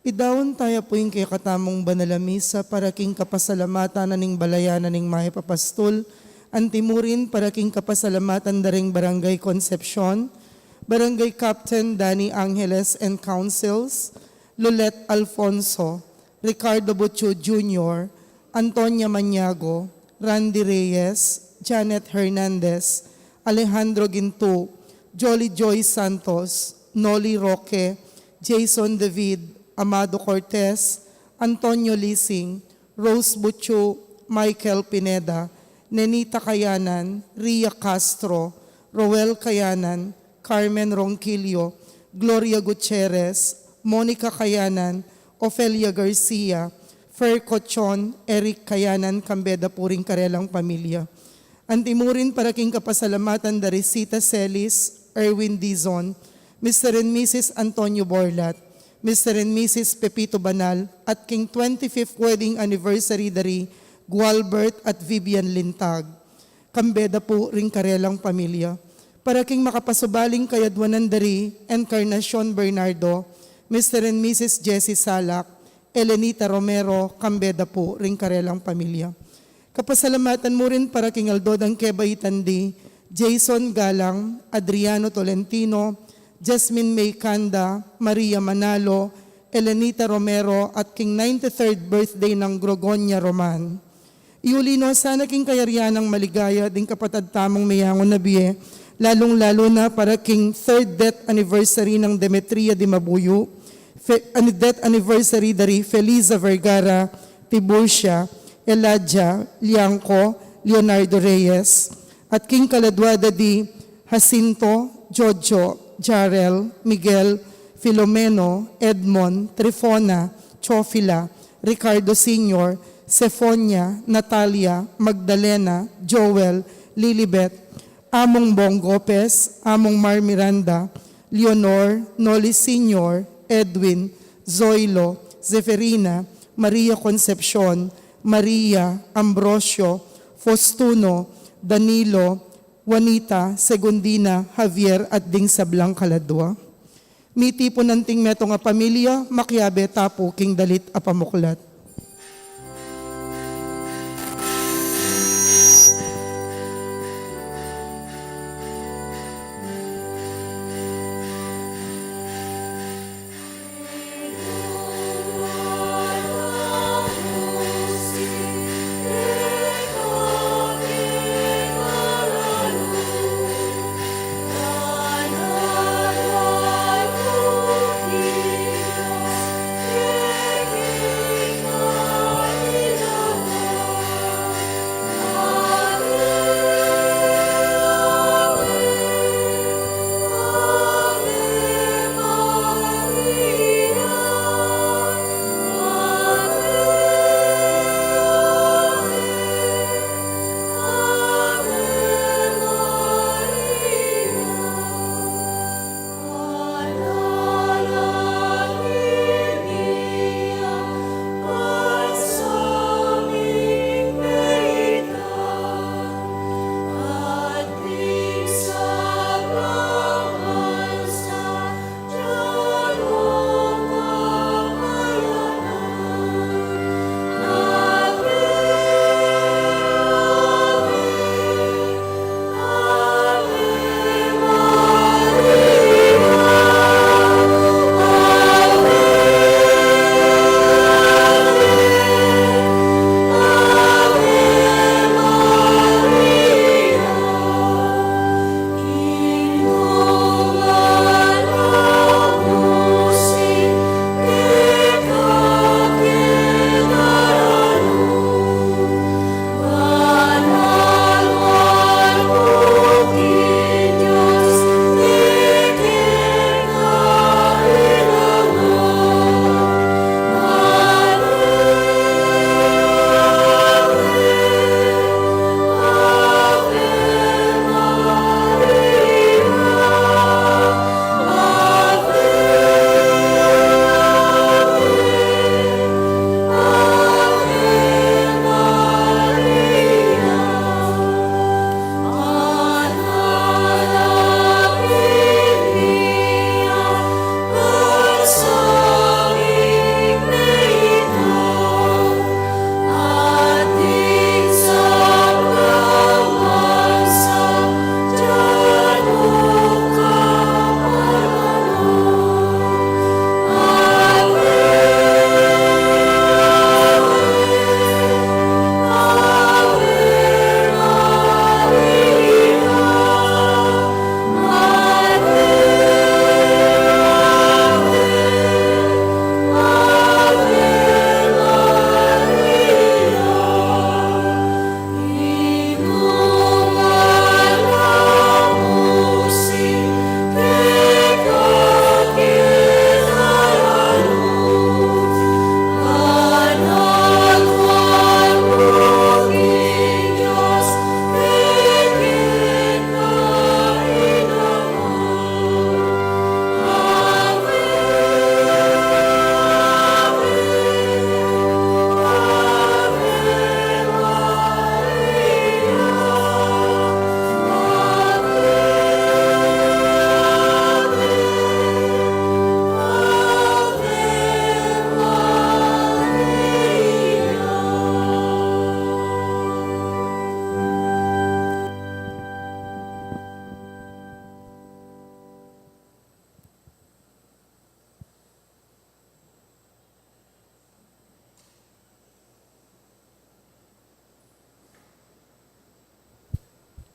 Idawon tayo po yung kay katamong banalamisa para king kapasalamatan na ning balayanan ning Mayap Apastol, antimurin para king kapasalamatan daring Barangay Concepcion, Barangay Captain Danny Angeles and Councils, Lulet Alfonso, Ricardo Butcho Jr., Antonia Maniago, Randy Reyes, Janet Hernandez, Alejandro Ginto, Jolly Joy Santos, Noli Roque, Jason David, Amado Cortez, Antonio Lising, Rose Butcho, Michael Pineda, Nenita Kayanan, Ria Castro, Roel Kayanan, Carmen Ronquillo, Gloria Gutierrez, Monica Kayanan, Ofelia Garcia, Fer Cochon, Eric Kayanan, Cambeda Puring Karelang Pamilya. Antimurin para king kapasalamatan da Risita Celis, Erwin Dizon, Mr. and Mrs. Antonio Borlat, Mr. and Mrs. Pepito Banal, at king 25th wedding anniversary dari Gualbert at Vivian Lintag. Cambeda po ring Karelang Pamilya. Para king makapasubaling kayadwanan dari Encarnacion Bernardo, Mr. and Mrs. Jessie Salak, Elenita Romero, Cambeda po ring Karelang Pamilya. Kapasalamatan mo rin para king Aldodang Kebay Tandi, Jason Galang, Adriano Tolentino, Jasmine May Kanda, Maria Manalo, Elenita Romero at king 93rd birthday ng Grogonia Roman. Iulino sana king kayarian ng maligaya ding kapatad tamang mayangon na biye, lalong-lalo na para king 3rd death anniversary ng Demetria de Mabuyo, death anniversary dari Feliza Vergara, Tiburcia, Elijah, Liangco, Leonardo Reyes, at king kaladwada di Jacinto, Jojo, Jarel, Miguel, Filomeno, Edmond, Trifona, Chofila, Ricardo Sr., Sefonia, Natalia, Magdalena, Joel, Lilibet, Among Bong Gopez, Among Mar Miranda, Leonor, Noli Sr., Edwin, Zoilo, Zeferina, Maria Concepcion, Maria, Ambrosio, Fostuno, Danilo, Juanita, Segundina, Javier at ding Sablang Kaladwa. Miti po nanting meto nga pamilya, makyabe tapo king dalit apamuklat.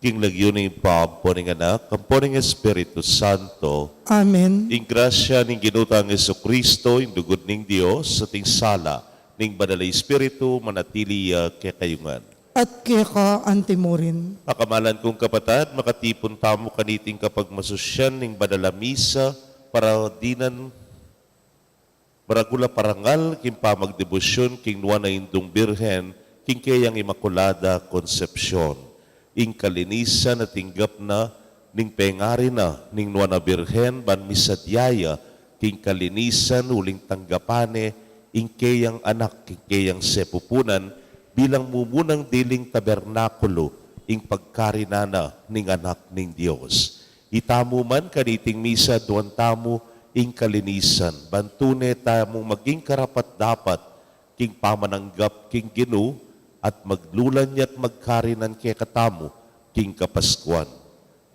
king lagyo ng pamponing anak, kamponing Espiritu Santo, Amen. ing grasya ning ginutang Kristo, ing dugod ning Dios, sa ting sala, ning banal na Espiritu, manatili kay kayungan. At kaya ka antimurin. Pakamalan kong kapatad, makatipon tamo kaniting kapag masusyan ning banal na misa, para dinan maragula parangal, king pamagdebosyon, king nuwa na indong birhen, king kayang Imakulada Konsepsyon. Ing kalinisan na tinggap na, ning pengari na, ning nuwa na birhen, ban misadyaya, king kalinisan, uling tanggapane, ing kayang anak, king kayang sepupunan, bilang mumunang diling tabernakulo, ing pagkarinana, ning anak ning Diyos. Itamu man kaniting misa, duwan tamo, ing kalinisan, bantune tamong maging karapat dapat, king pamananggap, king Ginu, at maglulan niya at magkarinan kay katamu, king Kapaskuan.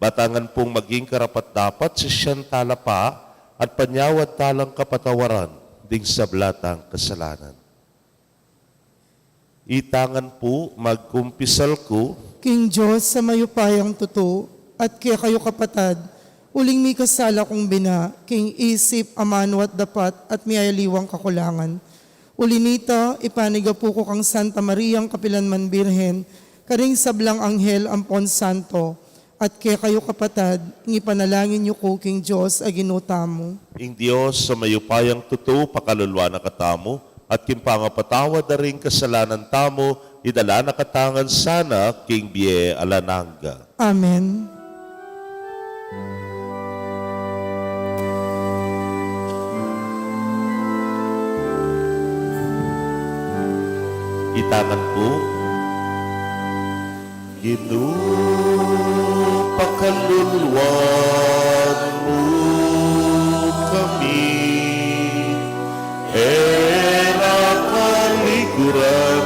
Batangan pong maging karapat dapat sa siyang talapa at panyawat talang kapatawaran ding sablatang kasalanan. Itangan po magkumpisal ko, King Diyos sa mayupayang totoo, at kaya kayo kapatad, uling may kasala kong bina, king isip, amano at dapat, at miyayaliwang kakulangan. Ulinita, ipaniga po ko kang Santa Mariang Kapilanman Birhen, karing sablang anghel ampon santo, at kaya kayo kapatad, ipanalangin niyo ko, King Diyos, aginutamo. ing Diyos sa mayupayang tuto, pakalulwa na katamo, at kimpangapatawad na rin kasalanan tamo, idala na katangan sana, king Bie Alananga. Amen. Itangan po, pakaluluwan mo kami, era kaliguran,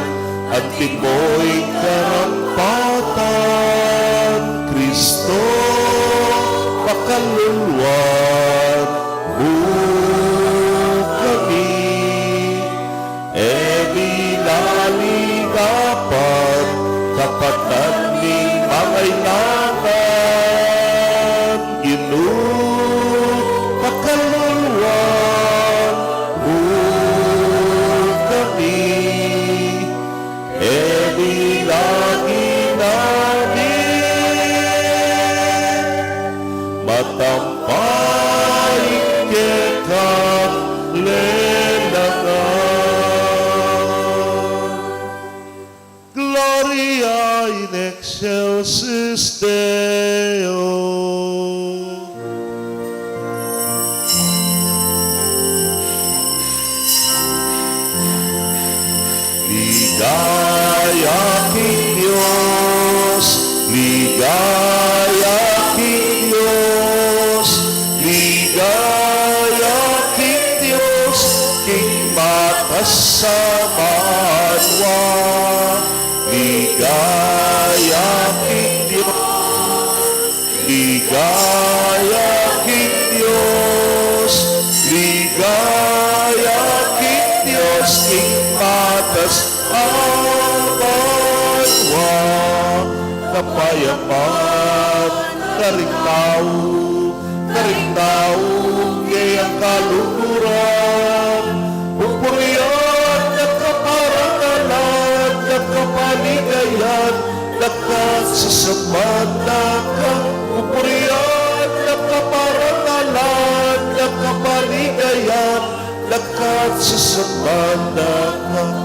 at timoy karampatan, Kristo, pakaluluwan mo kami, dapat kapatan ning mangailangan, pakaluluwan mo kami, lagi namin matampain kita Gloria in excelsis Deo. Ligaya King Diyos, ligaya King Diyos, ligaya King Diyos, King Matas sa banwa. Ligaya King Diyos, ligaya King Diyos, ligaya King Diyos, King Matas ang banwa, kapayapan, karing tao, kayang kaluguran, pupuriyan at kaparangalan, kapaligayan, lakas sa sabana ka, pupuriyan at kaparangalan, kapaligayan, lakas sa sabana ka.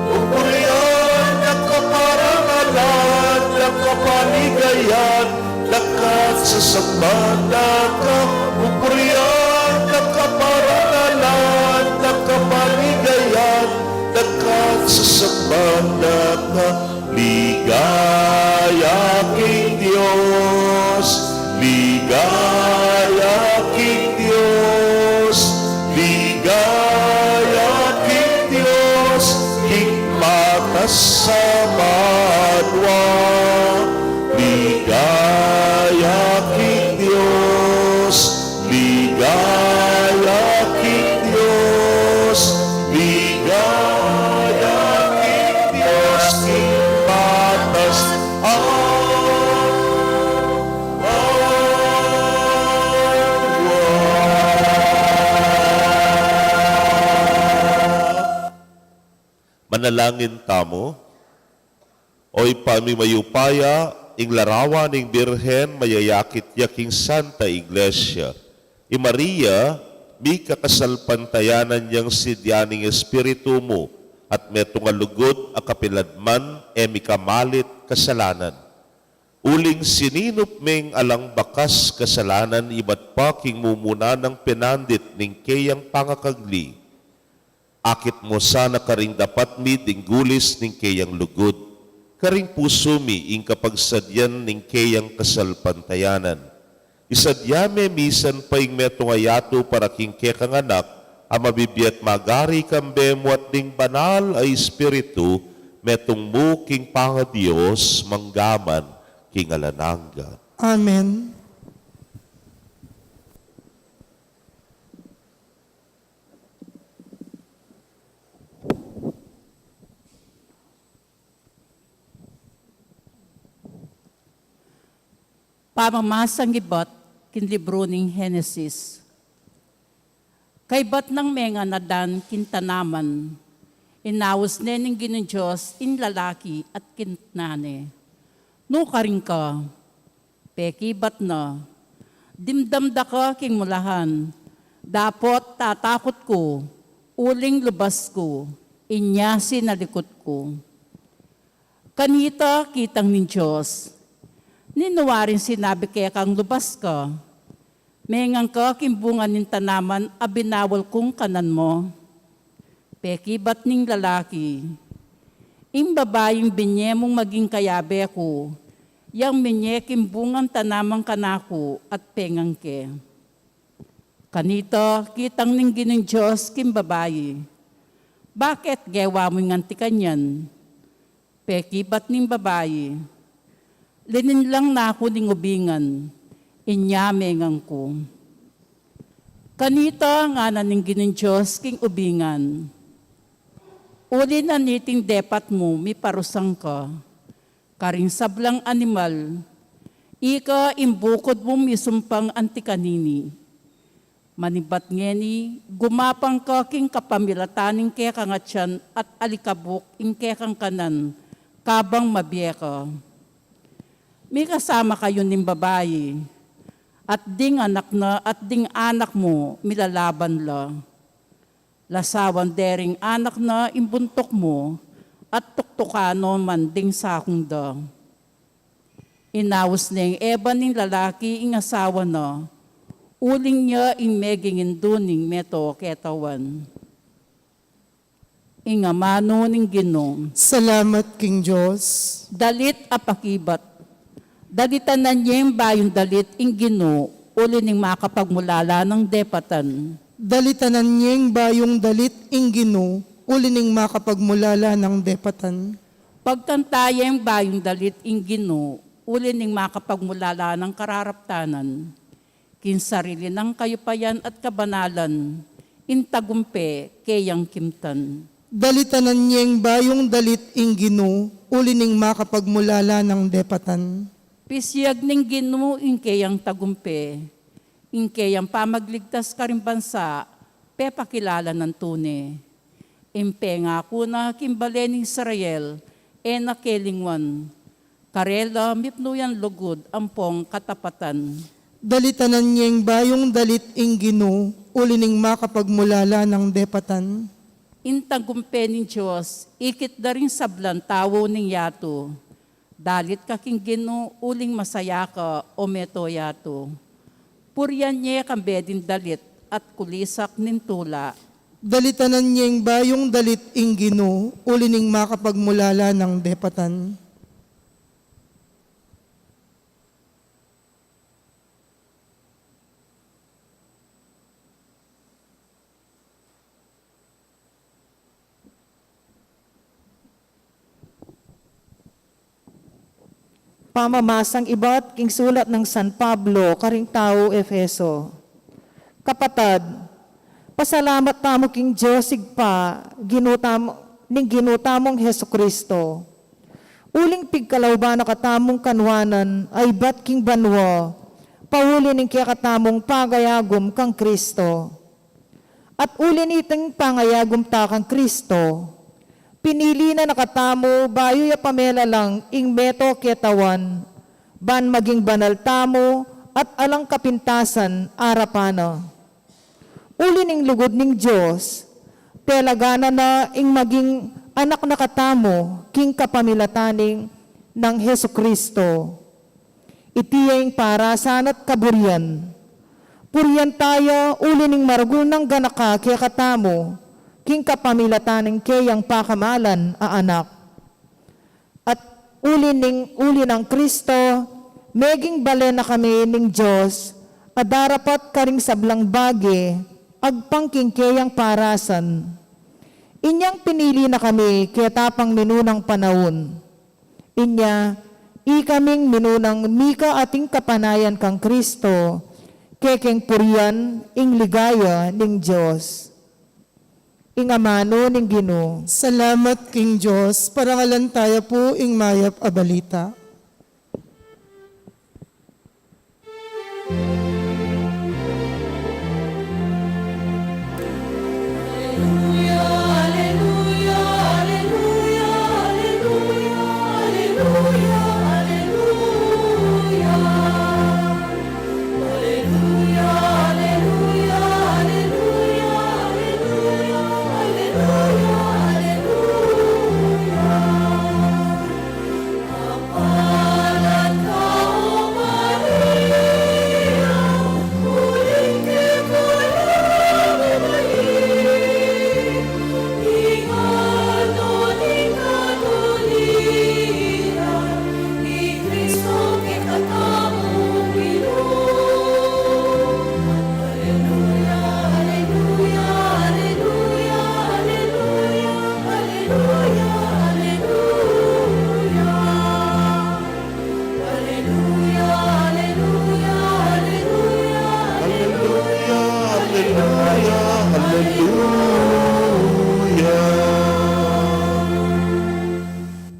Pupuriyan at kaparangalan, kapaligayan, lakas sa sabana ka, pupuriyan at kaparangalan, kapaligayan, lakas sa sabana ka. Ligaya King Diyos, ligaya King Diyos, ligaya King Diyos, King Matas sa banwa. Ligaya King Diyos, ligaya King Diyos, Manalangin tamo. Oy pamimayupaya, ing larawan ing Birhen mayayakit yaking Santa Iglesia. I Maria, mi kakasalpantayanan niyang sidyaning espiritu mo, at metong alugod a kapiladman mi kamalit kasalanan. Uling sininop ming alang bakas kasalanan iba't pa king mumuna ng pinandit ning kayang pangakagli. Akit mo sana karing dapat mi dinggulis ning kayang lugod. Karing puso mi ing kapagsadyan ning kayang kasalpantayanan. Isadyame misan pa ing metong ayato para king kekang anak, ang mabibiyat magari kambemo at ding banal ay espiritu, metong mo king pangadiyos manggaman king alanangga. Amen. Pamamasang ibat kin libro ning Henesis. Kay bat ng menga na dan kintanaman, inawas nening ginin Diyos in lalaki at kintnane. No karing ka, peki bat na, dimdamda ka king mulahan, dapot tatakot ko, uling lubas ko, inya sinalikot ko. Kanita kitang nin Diyos, ninuwarin sinabi kaya kang lubas ka. Mengang ka kimbungan nin tanaman abinawal kong kanan mo. Peki bat ning lalaki. Ing babaying binye mong maging kayabe ko. Yang binye kimbungan tanamang kanako at pengang ke. Kanito kitang ning gining Diyos kim babayi. Bakit gawa mo ng antikanyan? Peki bat ning babayi. Linin lang na ako ning ubingan, inyamengang ko. Kanita nga na ning ginin Diyos king ubingan. Uli na niting depat mo, mi parusang ka. Karing sablang animal, ika imbukod mo misumpang antikanini. Manibat ngeni, gumapang ka king kapamilataning kekang atyan at alikabok ing kekang kanan, kabang mabiyeka. May kasama kayo ning babae, at ding anak mo, milalaban la. Lasawan dering anak na imbuntok mo, at tuktukano man ding sakong da. Inawas ning eba ning lalaki ing asawa na, uling niya ing megingin duning meto ketawan. Ing amano ning Ginoo. Salamat King Diyos. Dalit apakibat. Dagitanan niya yung bayong dalit ing Ginoo, uli ning makapagmulala ng depatan. Dalitanan niyeng bayong dalit ing Ginoo, uli ning makapagmulala ng depatan. Pagkantaya yung bayong dalit ing Ginoo, uli ning makapagmulala ng kararaptanan. Kinsarili ng kayupayan at kabanalan, intagumpe kayang kimtan. Dalitanan niyeng bayong dalit ing Ginoo, uli ning makapagmulala ng depatan. Pisyag ning Ginoo ing kayang tagumpe, ing kayang pamagligtas karing bansa, pepakilala ng tune. Impe nga ko na kimbale ni Israel, nakelingwan. Karela mipnuyan lugod ampong katapatan. Dalitanan niyeng bayong dalit ing Ginoo, uli ning makapagmulala ng depatan. Intagumpe ning Diyos, ikit da rin sablan tawo ning yato. Dalit kaking Ginoo, uling masaya ka o meto yato. Puryan niya kambedin dalit at kulisak nin tula. Dalitanan niyeng bayong dalit ing Ginoo, uli ning makapagmulala ng depatan. Pamamasang ibat king sulat ng San Pablo, karing tao Efeso. Kapatad, pasalamat tamo king Diyos sigpa, ginutamong Heso Kristo. Uling pigkalawban na katamong kanwanan ay bat king banwa, pauli ning kaya katamong pagayagom kang Kristo. At uli niting pangayagom ta kang Kristo, pinili na nakatamo, bayo ya pamela lang, ing meto ketawan, ban maging banal tamo, at alang kapintasan, arapana. Uli ning lugod ning Diyos, telagana na ing maging anak nakatamo, king kapamilataning ng Heso Kristo. Itiyeng para sanat kaburian. Purian tayo, uli ning maragul ng ganaka, kaya katamo, king kapamilataning kayang pakamalan a anak. At uli ng Kristo, meging bale na kami ning Diyos, adarapat karing sablang bagi, agpangking kayang parasan. Inyang pinili na kami, kaya tapang minunang panahon. Inya, ikaming minunang mika ating kapanayan kang Kristo, kekeng purian, ing ligaya ning Diyos. Ing amano ning Ginoo. Salamat King Diyos, parangalan tayo po ing mayap a balita.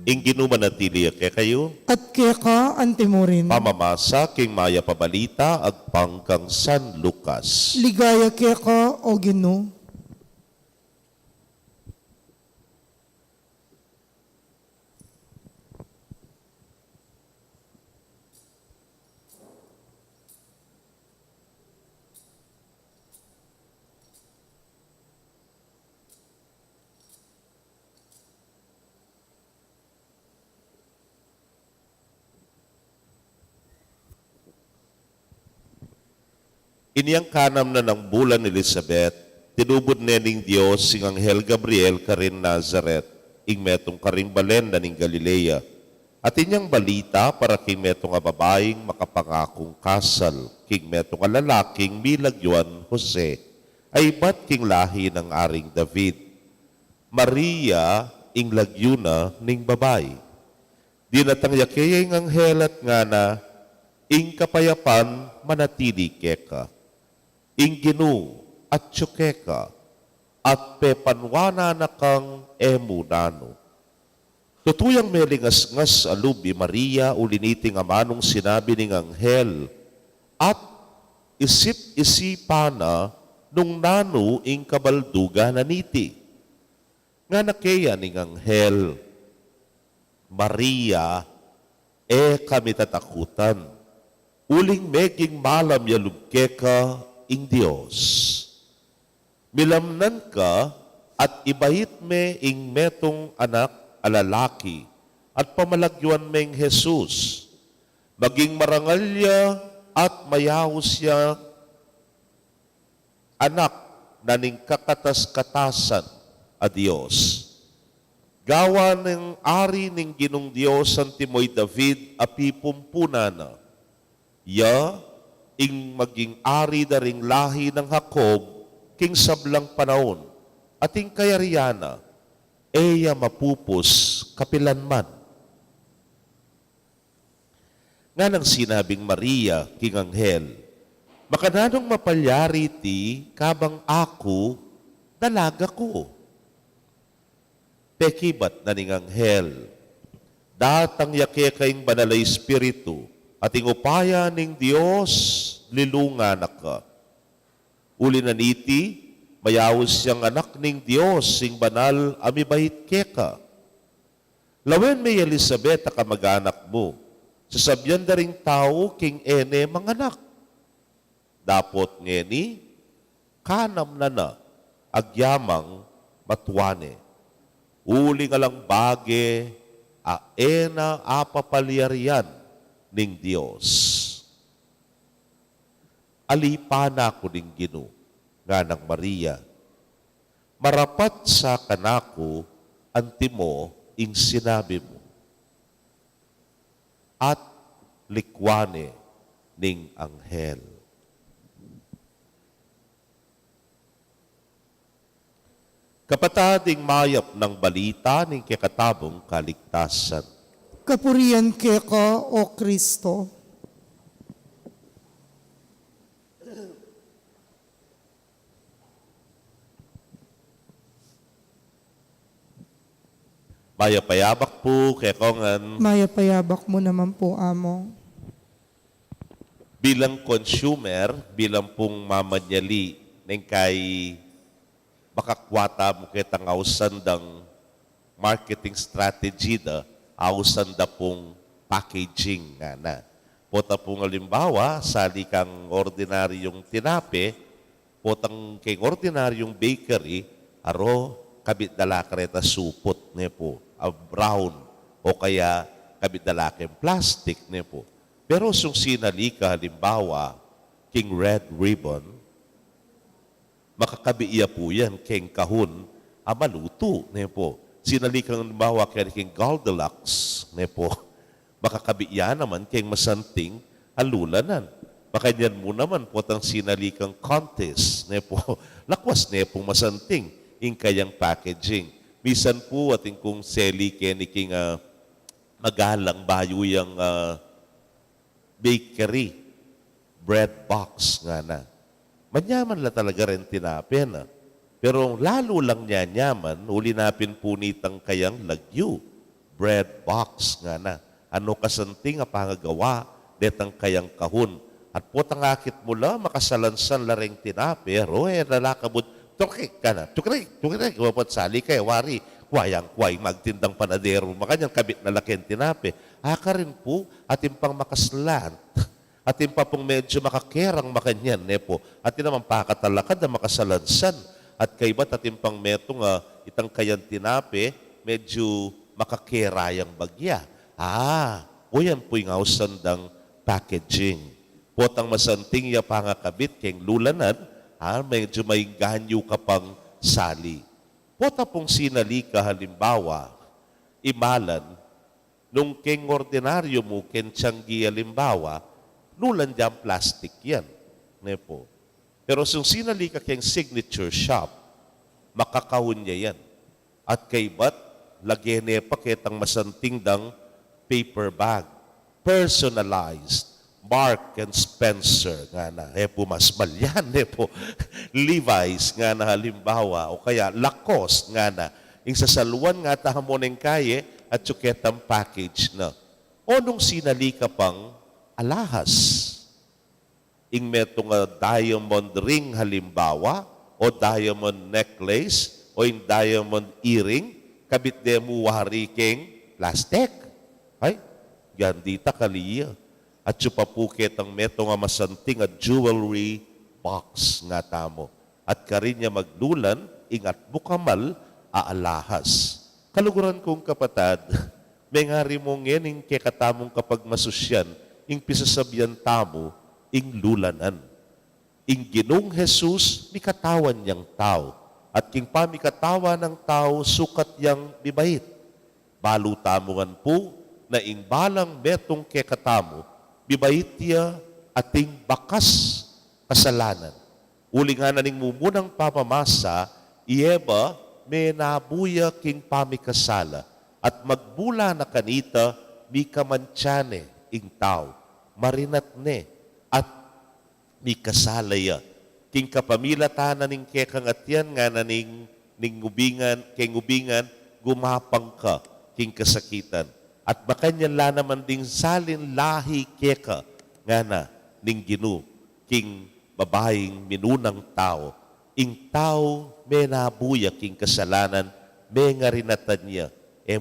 Ing ginumanatili kay kayo, At kaya ka antimurin. pamamasa king maya pabalita agpangkang San Lucas. Ligaya kaya ka o Ginoo. Inyang kanam na ng bulan ni Elizabeth, tinubod nening Diyos sing Anghel Gabriel karin Nazaret, ing metong karing balen na ning Galilea. At inyang balita para king metong nga babaeng makapangakong kasal, king metong nga lalaking milagyuan Jose, ay ba't king lahi ng aring David. Maria, ing lagyuna ning babay. Di natangyakaya ing anghel at nga na, ing kapayapan manatili keka. Ing Ginoo at tsukeka at pepanwana na kang emunano. Tutuyang melingas-ngas alubi Maria uliniting amanong sinabi ning anghel at isip-isipa na nung nano ing kabalduga na niti. Nga nakaya ning anghel, Maria, kami tatakutan. Uling meging malam yalugke ka ing Diyos. Milamnan ka at ibait me ing metong anak alalaki at pamalagyuan meng Jesus. Maging marangalya at mayahos siya anak na ning kakatas-katasan a Diyos. Gawa ng ari ning Ginong Diyos ang Timoy David api pumpunana. Ya, ing maging ari daring lahi ng Jacob, king sablang panahon, ating kayariana, eya mapupos kapilanman. Nga nang sinabing Maria, king anghel, makananong mapalyari ti kabang ako, dalaga ko. Pekibat na ning anghel, datang yake kaing banalay espiritu, ating upaya ning Diyos, lilunga na ka. Uli na niti, Mayawos siyang anak ning Dios, sing banal amibahit keka. Lawen may Elizabeth a kamag-anak mo, sasabyan da ring tao king ene manganak. Dapot ngeni, kanam na agyamang matuane. Uli nga lang bage, aena apapalyarian ning Dios. Alipana ko ning Ginoo nga ng Maria. Marapat sa kanako antimo ing sinabi mo. At likwane ning anghel. Kapatading mayap ng balita ning kakatabong kaligtasan. Kapurian keka, O Kristo. Mayapayabak po kay kongan Mayapayabak mo naman po, Amo. bilang consumer, bilang pong mamanyali ng kay makakwata mo kitang ausandang marketing strategy da, ausanda pong packaging nga na. Pota pong halimbawa, sali kang ordinaryong tinape, potang kay ordinaryong bakery, aro kabit dala kareta supot ne po, a brown, o kaya kabit dala kang plastic ne po. Pero sung sinali ka halimbawa, king red ribbon, makakabiya po yan king kahon, maluto ne po. Sinali kang halimbawa kay king Goldilocks ne po, makakabiya naman king masanting alulanan. Baka yan mo naman po tang sinali kang contest ne po, lakwas ne pong masanting ing kayang packaging. Misan po ating kung seli king magalang bayo yung bakery, bread box nga na. Manyaman la talaga rin tinapin na. Pero lalo lang niya nyaman, ulinapin po nitang kayang lagyu, bread box nga na. Ano kasanting a pangagawa, detang kayang kahon. At po tangakit mo la, makasalansan la ring tinapero, lalakabod, tukik ka na, tukik, wapat sali kayo, wari, kwayang-kway, magtindang panadero, makanyang kabit na laking tinape. Haka rin po, ating pang makaslant, ating pa pong medyo makakerang makanyan, po, ating naman pakatalakad na makasalansan, at kaiba't ating pang metong itang kayan tinape, medyo makakerayang bagya. O yan po yung ausandang packaging. Potang masanting ya pangakabit keng lulanan, medyo may ganyo ka pang sali. Pota pong sinali ka halimbawa, imalan, nung keng ordinaryo mo, ken tiyanggi halimbawa, lulan dyan plastic yan. Po. Pero kung sinali ka keng signature shop, makakahon niya yan. At kaibat, lagyan pa kitang masanting dang paper bag. Personalized. Mark and Spencer nga na, po mas malyan, po. Levi's nga na halimbawa, o kaya Lacoste nga na, yung sasaluan nga tahamon ng kaye at tsuketang package na. O nung sinali ka pang alahas, yung metong diamond ring halimbawa, o diamond necklace, o yung diamond earring, kabit de mo wariking plastic. Ay, gandita kaliya. At supapukit ang meto nga masanting at jewelry box nga tamo. At karinya maglulan, ingat bukamal, aalahas. Kaluguran kong kapatad, may nga rin mong yening kekatamong kapag masusyan, ing pisasabyan tamo, ing lulanan. Ing Ginong Jesus, mikatawan niyang tao. At king pamikatawa ng tao, sukat yang bibait. Balu tamungan po, na ing balang metong kekatamo, bibait tiya ating bakas kasalanan. Uli nga na ning mumunang pamamasa, iyeba may nabuya king pamikasala at magbula na kanita mi kamantyane ing tao, marinat ne at mi kasalaya. King kapamilatanan ning kekang atyan nga na ning ubingan, king ubingan, gumapang ka king kasakitan. At baka niyan la naman ding salin lahi keka nga na ning Ginoo king babaeng minunang tao ing tao may nabuyak ing kasalanan, may nga rinatan niya.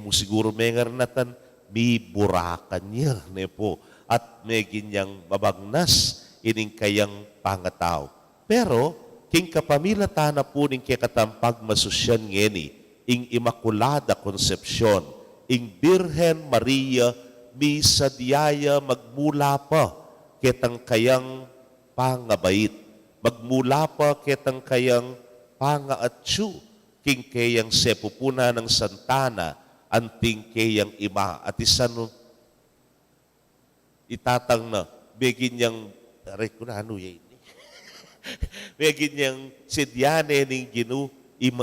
Mo siguro may nga rinatan, may burakan niya. Ne po. At may ginyang babagnas ining kayang pangatao. Pero, king kapamilatana po ning kikatampag masusyan ngeni, ing Imakulada Konsepsyon, ing Birhen Maria, mi sadyaya magmula pa ketang kayang pangabait. Magmula pa ketang kayang pangaatsu, king kayang sepupuna ng Santana, anting kayang ima. At isan itatang na, begin niyang, ano yan? Begin niyang sidyane ning ginu,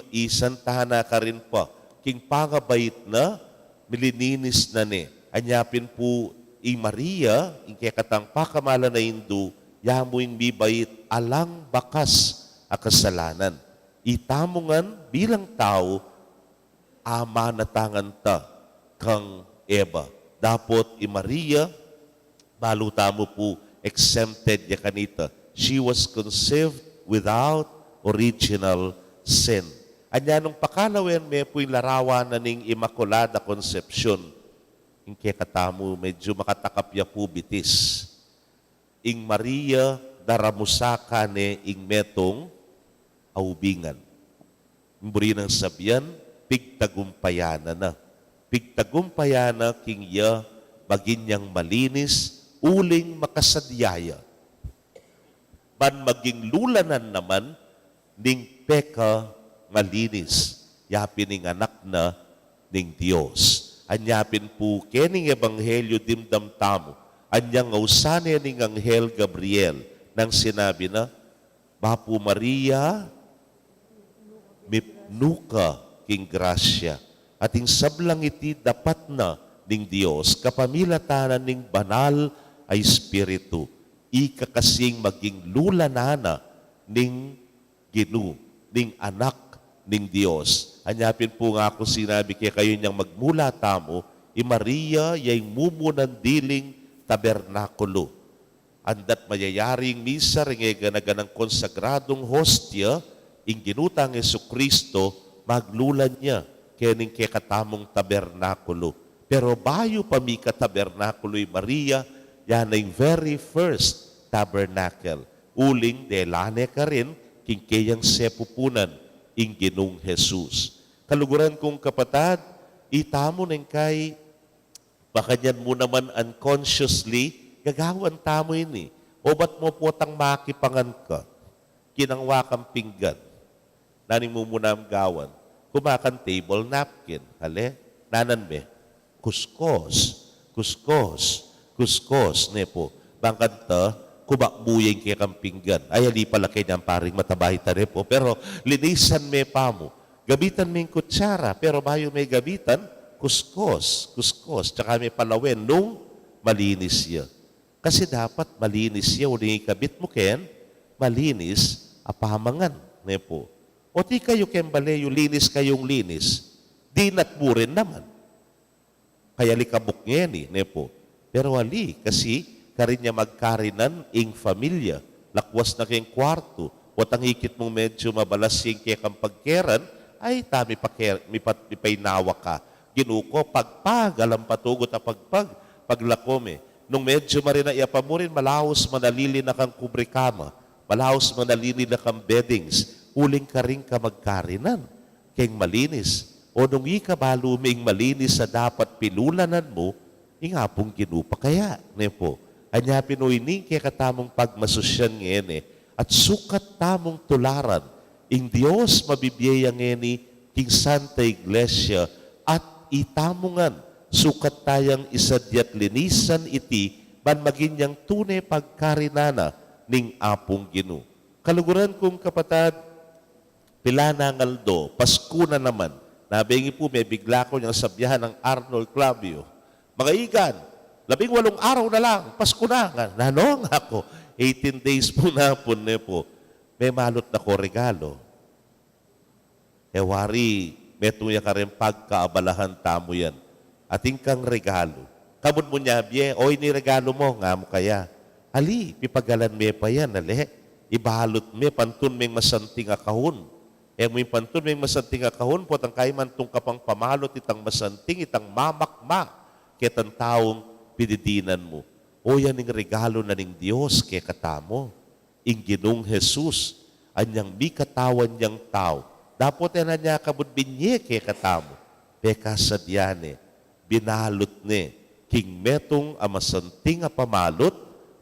isantana ka rin pa. King pangabait na, milininis na ni. Anyapin po, Maria, ing kaya katang pakamala na Hindu, yamuin bibait, alang bakas a kasalanan. Itamungan bilang tao, ama na tangan ta kang Eva. Dapot, Maria, baluta mo po, exempted ya kanita. She was conceived without original sin. Anya nung pakalawen, may po'y larawan na ning Immaculada Conception. Ing kaya katamu, medyo makatakapya po bitis. Ing Maria, daramusaka ne ing metong aubingan. Imburi ng sabyan, pigtagumpayana na. Pigtagumpayana king ya, bagin niyang malinis, uling makasadyaya. Man maging lulanan naman, ning peka malinis. Yapin ning anak na ning Diyos. Anyapin po, kening ebanghelyo dimdam tamo. Anyang ngausane ning Anghel Gabriel, nang sinabi na, Bapu Maria, mipnuka king grasya. Ating sablang iti dapat na ning Diyos, kapamilatanan ning banal ay Espiritu. Ika kasing maging lulanana ning Ginu, ning anak ning Diyos. Anyapin po nga ako sinabi kaya kayo niyang magmula tamo, Maria yay mumunan diling tabernakulo. Andat mayayaring misa ringega naganang konsagradong hostya, ing ginutang Jesucristo, maglulan niya kening kaya katamong tabernakulo. Pero bayo pa mi ka tabernakulo'y Maria, yan ay very first tabernacle. Uling delane ka rin, king kayang sepupunan, ing Ginong Jesus. Kaluguran kong kapatad, itamo ng kay, baka yan mo naman unconsciously, gagawan tamo ini. O ba't mo potang makipangan ka? Kinangwa kang pinggan. Naning mo muna ang gawan. Kumakan table napkin. Hale, nanan be? Kuskos. Kuskos. Kuskos. Ne po. Bangkanta, kubakbuyeng kaya kang pinggan. Ay, ali pala kayo niyang paring matabay tare po. Pero linisan me pa mo. Gabitan may kutsara. Pero bayo may gabitan, kuskos. Kuskos. Tsaka may palawen nung malinis siya. Kasi dapat malinis siya. Uling ikabit mo ken, malinis apamangan. Ne po. O di kayo kembale, yung linis kayong linis. Di natburin naman. Kaya likabok ngeni. Ne po. Pero ali, kasi karin niya magkarinan ing familia. Lakwas na kayong kwarto. O tangikit mong medyo mabalas yung kaya kang pagkeran, ay tami painawa ka. Ginuko, pagpag, alam patugot na paglakome. Nung medyo marina iapamurin, malahos manalili na kang kubrikama. Malahos manalili na kang beddings. Uling ka rin ka magkarinan. Kayong malinis. O nung ikabalo ming malinis sa dapat pilulanan mo, ingapong ginupa kaya. Ne po. Anya pinuining kaya katamong pagmasusyan ngene at sukat tamong tularan ing Diyos mabibiyaya ngeni king Santa Iglesia at itamungan sukat tayang isadyat linisan iti man maging yang tunay pagkarinana ning apong Ginu. Kaluguran kong kapatad, pilana ngaldo, Pasko na naman. Nabingi po may bigla ko niyang sabyahan ng Arnold Clavio. Mga igan, 18 araw na lang, Pasko na. Nanong ako, 18 days po na po, ne po. May malot na ko regalo. Wari, may tuya ka rin pagkaabalahan tamo yan. Ating kang regalo. Kamon mo niya, oy ni regalo mo, nga mo kaya. Ali, pipagalan me pa yan, ali. ibalot me, pantun meng masanting akahon. Mo yung pantun meng masanting akahon po, tang kaiman tung kapang pamalot itang masanting, itang mamakma, kitang taong pididinan mo. O yan yung regalo na ning Diyos kay katamo. Ing Ginong Jesus, anyang mi katawan niyang tao. Dapat yan niya kabudbinye kay katamo. Peka sa diyane, binalot ni, king metong amasanting apamalot,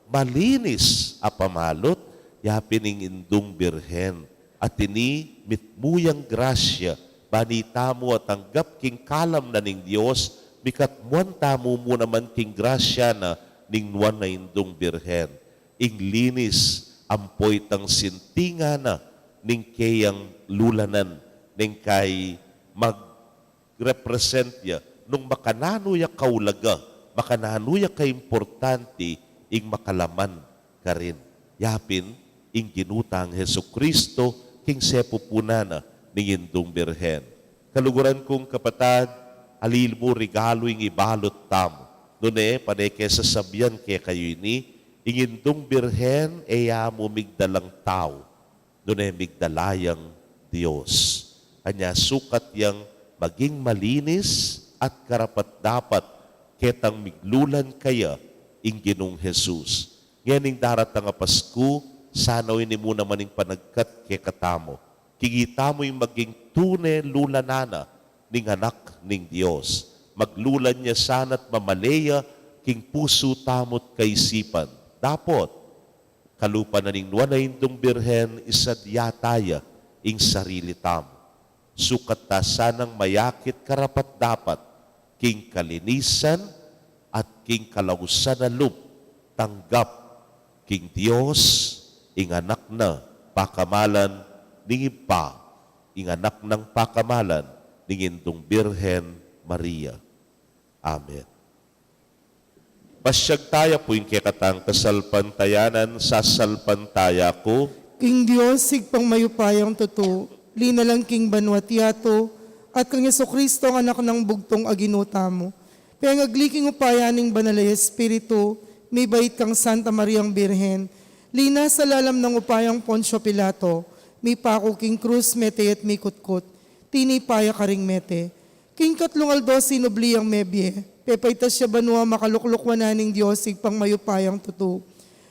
malinis apamalot, yapining indung birhen. At ini mitmuyang grasya, banita mo at tanggap king kalam na ning Diyos, mikatmuan tamo mo naman king grasya na ning nuwan na indung birhen. Ing linis, ampoy tang sintinga na ning kayang lulanan, ning kay mag-represent ya, nung makanano ya kaulaga, makanano ya kaimportante, ing makalaman ka rin. Yapin, ing ginutang Heso Kristo, king sepo punana, ning indong birhen. Kaluguran kong kapatad, halil mo regalo ing ibalot tamo. Doon panay kesa sabihan kaya kayo ini, ing indong birhen, eya mo migdalang tao. Doon migdalayang Diyos. Anya sukat yang maging malinis at karapat-dapat ketang miglulan kaya ing Ginong Jesus. Ngayon daratang nga Pasko, sanaw ini mo naman yung panagkat kay katamo. Kikita mo yung maging tune lulanana ning anak ning Diyos. Maglulan niya sana't mamaleya king puso tamot kaisipan. Dapot, kalupa na ning nuwan na indong birhen isadyataya ing sarili tamo. Sukat ta sanang mayakit karapat dapat king kalinisan at king kalausan na loob tanggap king Diyos ing anak na pakamalan ning ipa, ing anak ng pakamalan ning indong Birhen Maria. Amen. Pasyag taya po yung kekatang kasalpantayanan, sasalpantaya ko. King Diyos, sigpang mayupayang totoo, linalang king banwatiato, at kang Kristo ang anak ng bugtong aginuta mo. Kaya ngagliking upayaning banalay Espiritu, may bait kang Santa Mariang Birhen, lina sa lalam ng upayang Poncio Pilato, may pako king krus mete at may kutkot, tinipaya ka ring mete. King katlong aldo sinubliyang mebye, pepaitas siya banwa makaluklukwan naning Diyos, sigpang mayupayang tuto.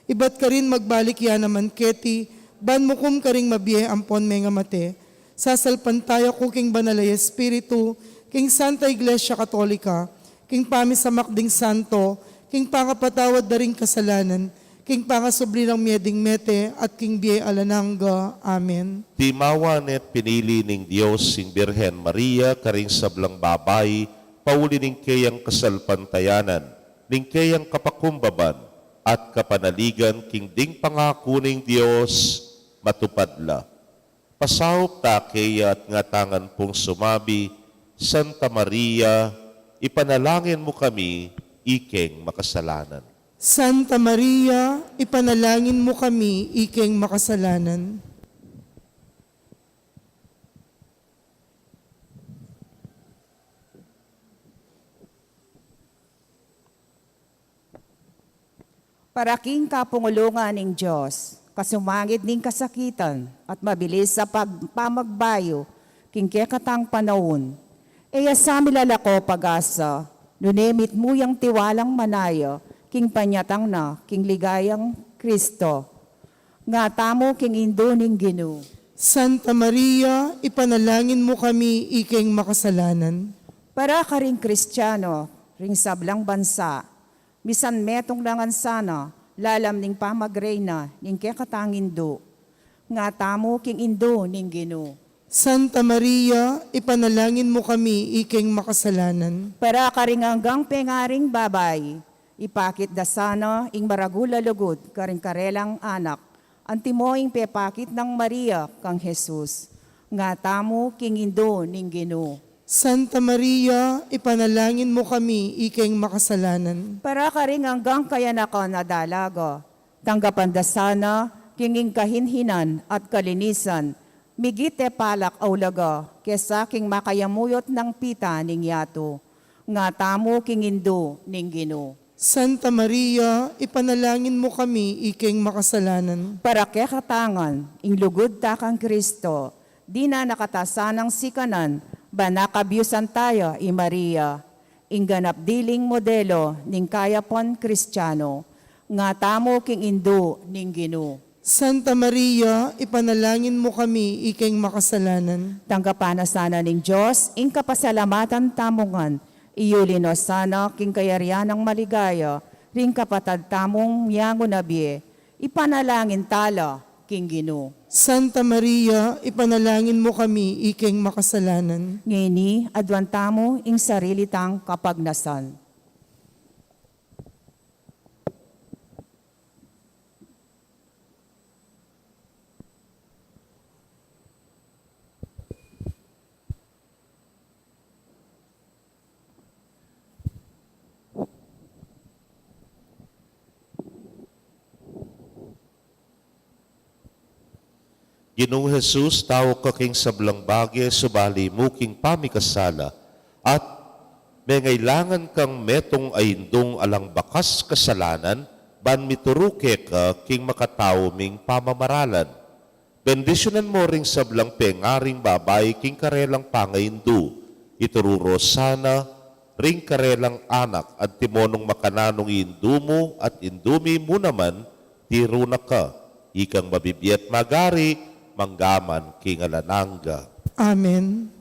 Ibat ka rin magbalik yan naman keti, ban mukum ka ring mabye ampon menga mate. Sasalpantaya ko king banalay Espiritu, king Santa Iglesia Katolika, king pamisamakding santo, king pangapatawad na ring kasalanan, king pangasubli ng mieding mete, at king biye alananga. Amen. Timawa net pinili ning Diyos sing Birhen Maria, karing sablang babay, pauli ning kayang kasalpantayanan, ning kayang kapakumbaban, at kapanaligan king ding pangako ning Diyos, matupadla. Pasahop ta kaya at nga tangan pong sumabi, Santa Maria, ipanalangin mo kami, ikeng makasalanan. Santa Maria, ipanalangin mo kami, ikeng makasalanan. Paraking kapungulungan ng Diyos, kasumangit ning kasakitan, at mabilis sa pagpamagbayo, king kekatang panahon. Eya sa milalako pag-asa, nunemit mo yung tiwalang manaya, king panyatang na, king ligayang Kristo. Nga tamo king indo ning Ginoo. Santa Maria, ipanalangin mo kami, ikeng makasalanan. Para ka ring Kristiyano, ring sablang bansa, misan metong langan sana, lalam ning pamagreyna, ning kekatang-indo. Nga tamo king indo ning Ginoo. Santa Maria, ipanalangin mo kami, ikeng makasalanan. Para ka ring hanggang pengaring babay, ipakit da sana ing maragula lugod karing karelang anak, antimoing pepakit ng Maria kang Jesus. Nga tamo king indo ning Ginoo. Santa Maria, ipanalangin mo kami, ikeng makasalanan. Para ka ring hanggang kayanaka na dalaga, tanggapan da sana kinging kahinhinan at kalinisan, migite palak aulaga, kesa king makayamuyot ng pita ning yato. Nga tamo king indo ning Ginoo. Santa Maria, ipanalangin mo kami, iking makasalanan. Para kekatangan, ing lugod ta kang Kristo, di na nakatasanang sikanan, banakabyusan tayo, i Maria, ing ganap diling modelo, ning kayapon Kristiyano, nga tamo king indo, ning Ginoo. Santa Maria, ipanalangin mo kami, iking makasalanan. Tanggapan na sana ning Diyos, ing kapasalamatan tamongan, iyulino sana king kayarian ng maligaya, ring kapatad tamong miyango nabie, ipanalangin tala, king Ginoo. Santa Maria, ipanalangin mo kami, iking makasalanan. Ngini, adwan tamo ing sarili tang kapagnasan. Ginoong Jesus, tao ka king sablang bagay, subali mo king pamikasala, at may ngailangan kang metong ayindong alang bakas kasalanan, ban mituruke ka king makatao ming pamamaralan. Bendisyonan mo ring sablang pengaring babay king karelang pangayindu, itururo sana ring karelang anak at timonong makananong indu mo at indumi mo naman, tiro na ka, ikang mabibiyat magari, manggaman king alananga. Amen.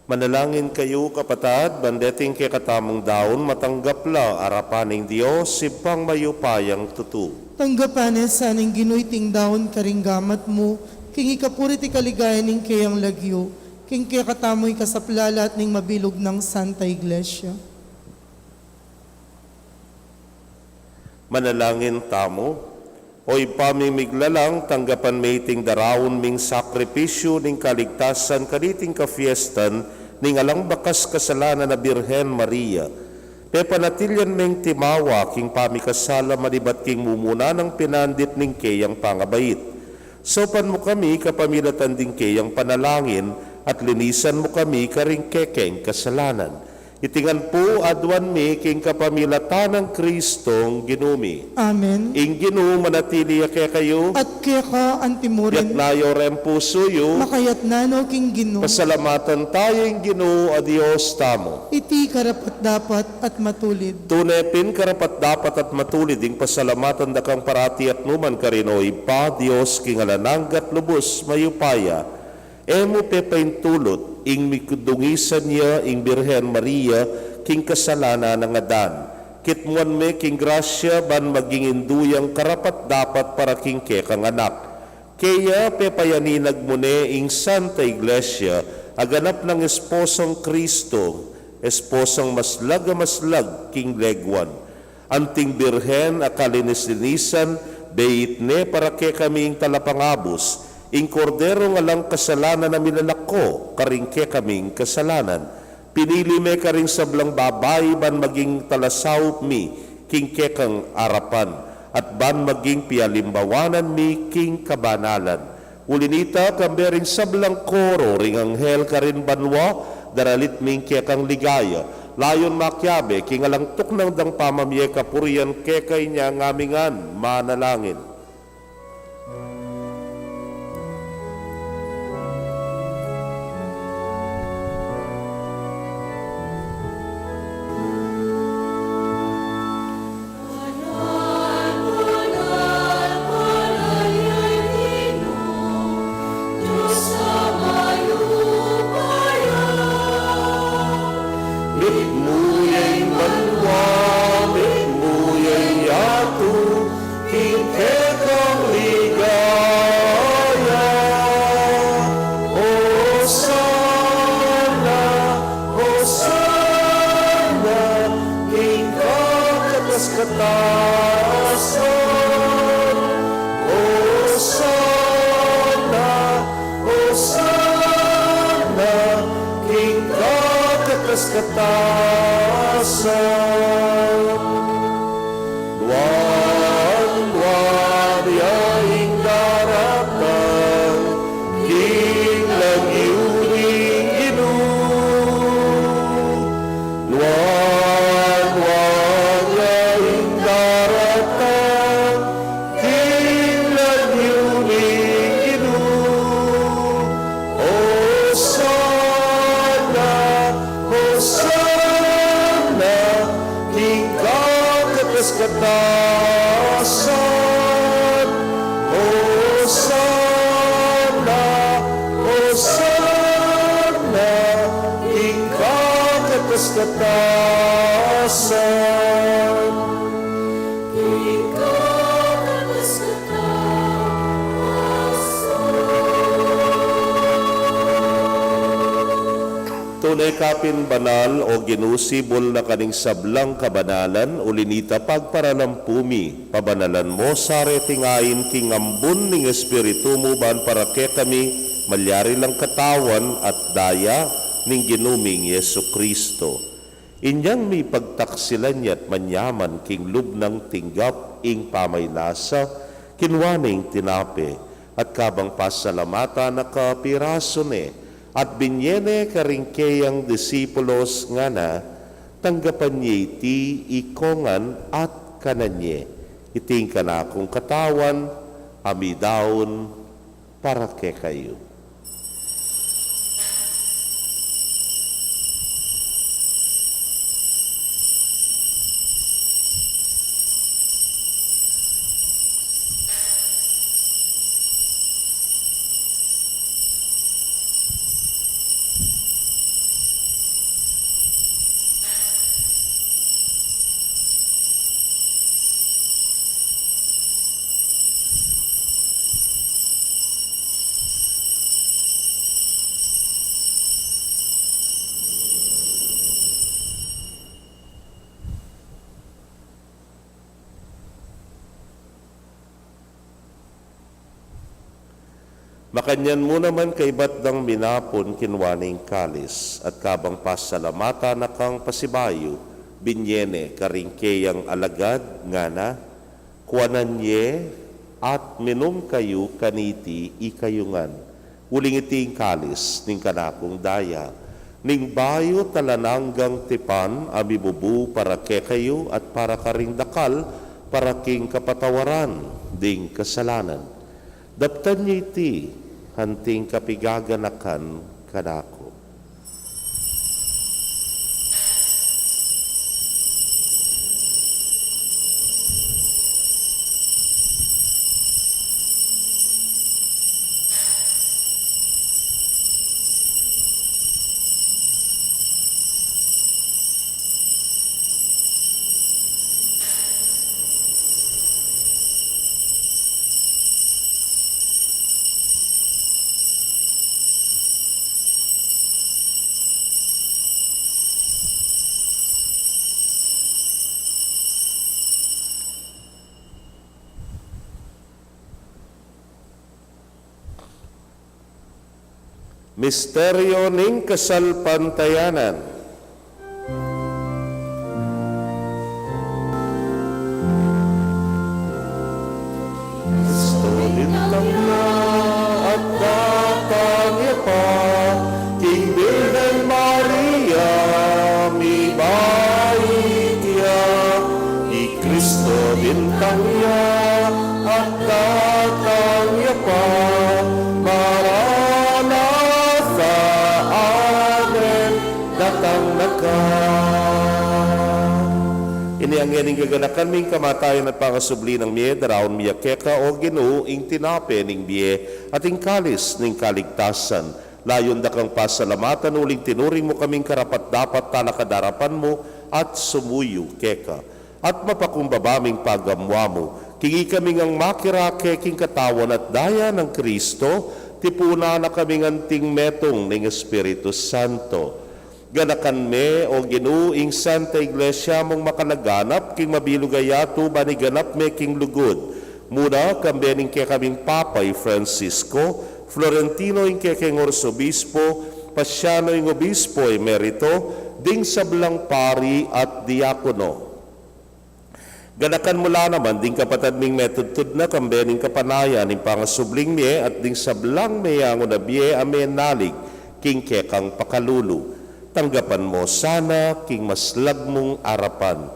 Manalangin kayo, kapatad, bandeting kay katamong daon, matanggap la arapaning Diyos, sipang mayupayang tutu. Tanggapanes sa ning ginuiting daon karinggamat mo, king ikapuri ti kaligayan ning kayang lagyo, king kaya katamoy kasaplalat ning mabilog ng Santa Iglesia. Manalangin tamo, oy pamimiglalang tanggapan maiting darawon ming sakripisyo ning kaligtasan kaniting kafiestan ning alang bakas kasalanan na Birhen Maria. Pepanatilyan ming timawa king pamikasala malibat king mumuna ng pinandit ning kayang pangabait. Sopan mo kami kapamilatan ding kayang panalangin at linisan mo kami karing kekeng kasalanan. Itingan po adwan mi king kapamilatan ng Kristong ginumi. Amen. Ing ginu manatili kaya kayo, At kaya ka yat antimurin, nayo ren puso yu, makayat nano king gino, pasalamatan tayo ing ginu a Diyos tamo. iti karapat dapat at matulid. Tunepin karapat dapat at matulid ing pasalamatan dakang parati at numan karinoy pa Diyos king alananggat lubos mayupaya. Emo pepaintulot ing mikudungisan niya ing Birhen Maria king kasalana ng adan. Kitmuan me king grasya ban maging induyang karapat dapat para king kekang anak. Kaya pepayaninag mo ne ing Santa Iglesia aganap ng esposong Kristo, esposong maslag king legwan. Anting Birhen akalinis-linisan, beit ne para ke kaming talapangabos, ing kordero nga lang kasalanan na milalako, karingke kaming kasalanan. Pinili me karing sablang babay, ban maging talasaw mi, king kekang arapan, at ban maging pialimbawanan mi, king kabanalan. Ulinita, kambering sablang koro, ring anghel karin banwa, daralit ming kekang ligaya. Layon makyabe, king alang tuknang dang pamamye kapurian kekay niya ngamingan, manalangin. Tunay kapin banal o ginusibol na kaning sablang kabanalan, ulinita pagparalampumi, pabanalan mo sa retingain king ambun ning espiritu mo ban para ke kami malyari lang katawan at daya ning ginuming Yesu Kristo. Inyang may pagtaksilan niya't manyaman king lubnang tinggap ing pamaylasa, kinwaning tinape, at kabang pasalamata na kapiraso ne, at binyene karingkeyang disipulos nga na, tanggapan niya iti ikongan at kananye. Iting ka na akong katawan, amidaon para ke kayo. Makanyan mo naman kay batdang minapon kinwaning kalis at kabang pasalamata na kang pasibayo, binyene karingkeyang alagad nga na, kuananye at minom kayo kaniti ikayungan. Uling iting kalis ning kanakong daya, ning bayo talananggang tipan amibubu para ke kayo at para karing dakal para king kapatawaran ding kasalanan. Daptan niyo iti hanting kapigaganakan kanako. Misteryo ning kasalpantayanan. Kristo lintang na at datang niya pa, King Virgen Maria, mi bait niya. Ni Kristo lintang niya at datang niya pa, ini ang yaning gaganakan ming kamatayan at pangasubli ng miye, daraon miya keka o Ginoo ing tinape ning biye at ing kalis ning kaligtasan. Layon da kang pasalamatan uling tinuring mo kaming karapat dapat talakadarapan mo at sumuyo keka. At mapakumbabaming pagamwa mo, kingi kaming ang makirake king katawan at daya ng Kristo, tipuna na kaming anting metong ning Espiritu Santo. Ganakan me o Ginoo ing Santa Iglesia mong makalaganap king mabilugayato baniganap me king lugod. Muna kambening kay kaming Papay Francisco, Florentino ing kay king Orsobispo, Pasiano ing Obispo Emerito, ding sablang pari at diakono. Ganakan mula naman ding kapatad ming metudtud na kambening kapanaya ning pangasubling me at ding sablang meyango na biye amen nalig king kekang pakalulu. Tanggapan mo sana king maslag mong arapan.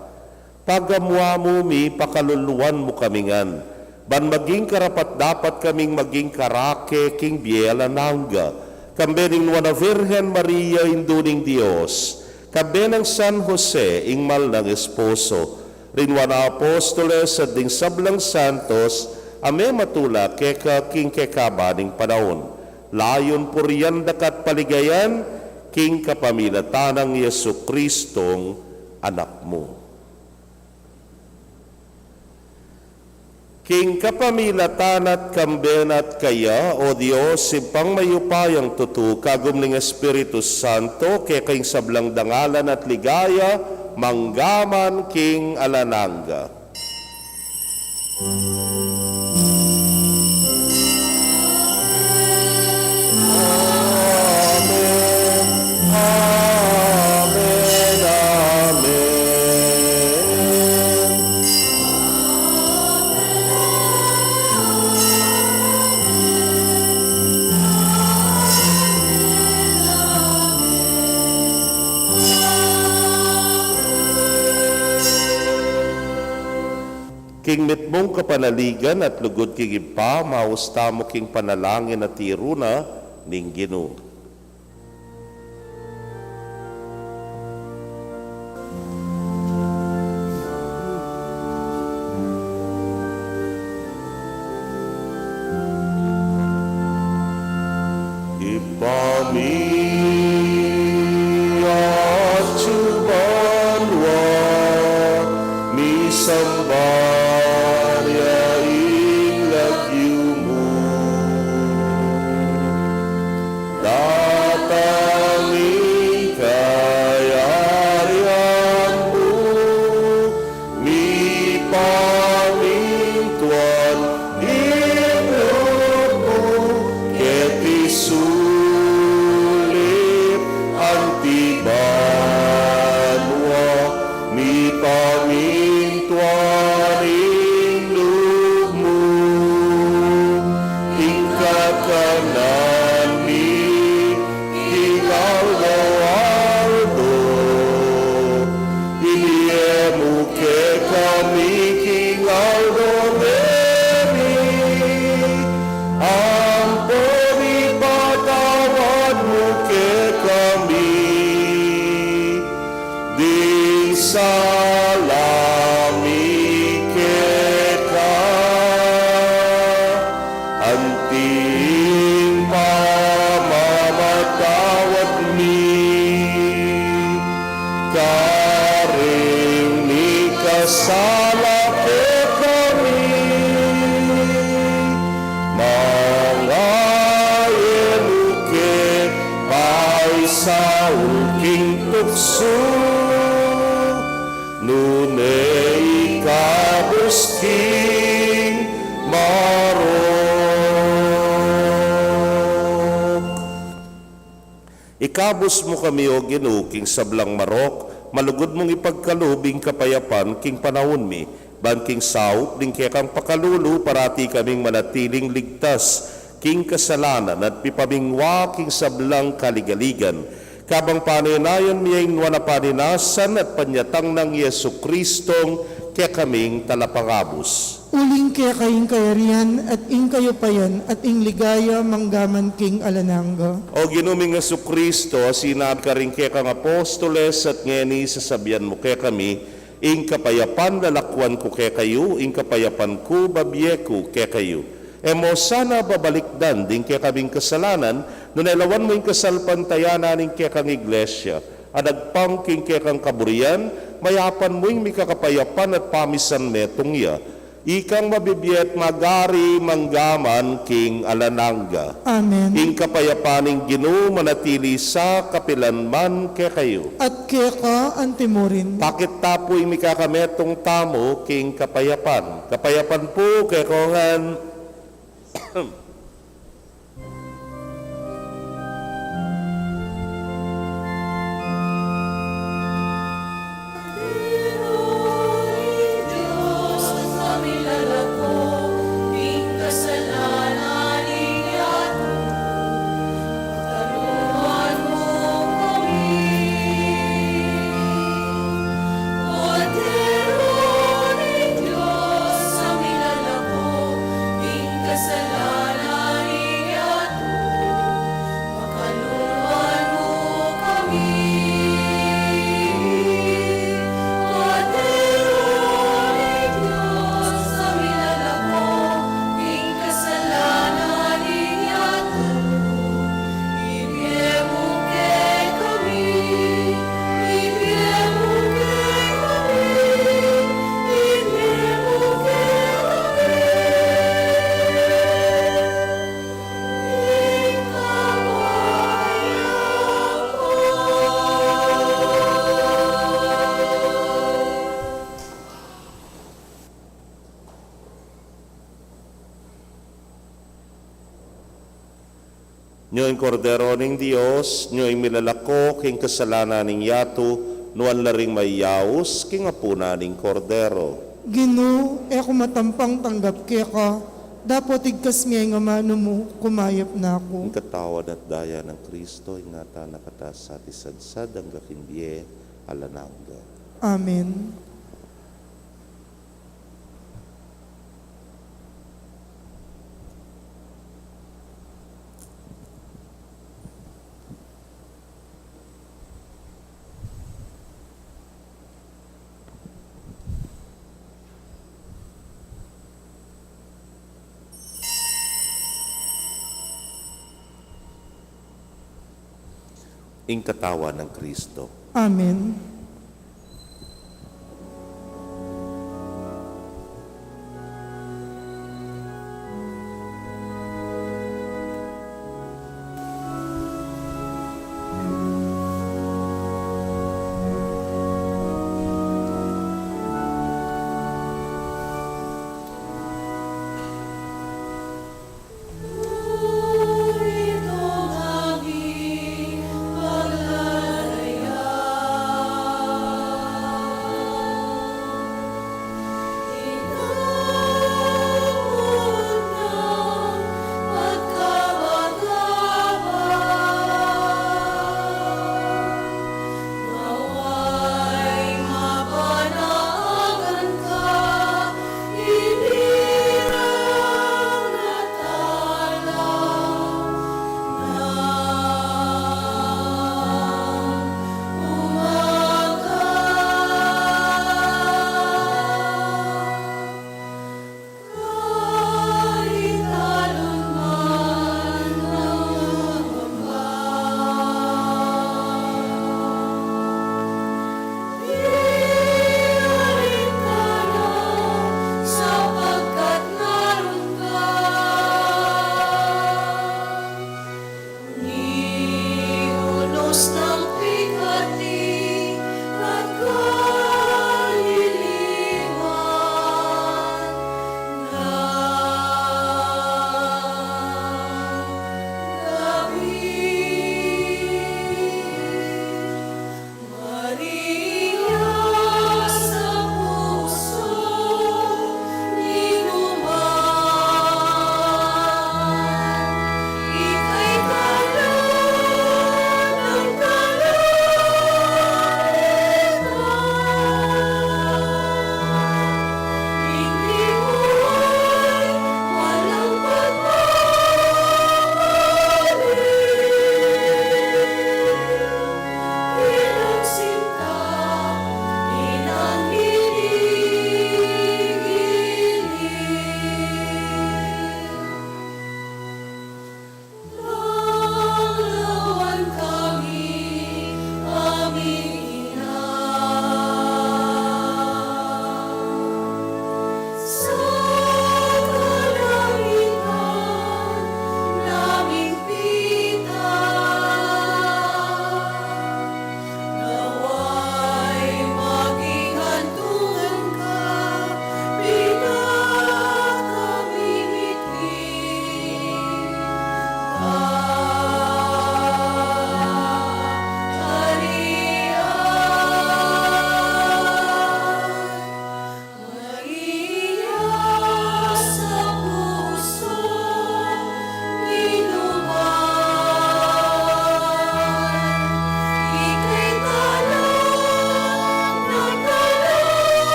Pagamwa mo mi pakaluluan mo kamingan. Ban maging karapat dapat kaming maging karake king biela nangga. Kambening wana Virgen Maria induning Dios. Kambenang San Jose ing mal ng esposo. Rinwana apostoles at ding sablang santos ame matula keka king kekabaning panahon. Layon puriyan dakat paligayan king kapamilatanang Yesu Kristong anak mo. King kapamilatan at kambenat kaya, O Diyos, simpang mayupayang tutu, kagum ng Espiritu Santo, kaya king sablang dangalan at ligaya, manggaman king alananga. King mitmong kapanaligan at lugod king ipa, mausta mo king panalangin at tiruna ning Ginoo. ulking tukso, nunay kabus king marok. Ikabus mo kami o Ginoo king sablang marok, malugod mong ipagkalubing kapayapan king panahon mi, bangking saup ding kekang pakalulu, parati kaming manatiling ligtas king kasalanan at pipamingwa king sablang kaligaligan. Kabang paninayon miyang na paninasan at panyatang ng Yesu Kristong kaya kaming talapangabos. Uling kaya kayong kayarian at ing kayo payan at ing ligaya manggaman king alananga. O ginuming Yesu Kristo, sinabi ka rin kaya kang apostoles at ngeni sasabihan mo kaya kami, ing kapayapan lalakwan ko kaya kayo, ing kapayapan ko babye ko kaya kayo. Emo sana babalikdan din kaya kaming kasalanan, nunailawan mo yung kasalpantayanan ng kaya kang iglesia, adagpang king kaya kang kaburian, mayapan mo yung mikakapayapan at pamisan metong iya, ikang mabibiyet magari manggaman king alananga. Amen. Ing kapayapaning Ginoo manatili sa kapilanman kaya kayo. At kaya ka antimurin. Takit tapoy mikakametong tamo king kapayapan. Kapayapan po kaya kongan Nyo'y kordero ning Dios, nyo'y milalako king kasalanan ning yato, nuan laring mayaos king apuna ning kordero. Ginoo, ako matampang tanggap kaya ka, dapat igkas miya nga mano mo, kumayap na Ang ako. katawan at daya ng Kristo, ingata nakatas sa tisadsad ang gakinbye alananga. Amen. Ing katawan ng Kristo. Amen.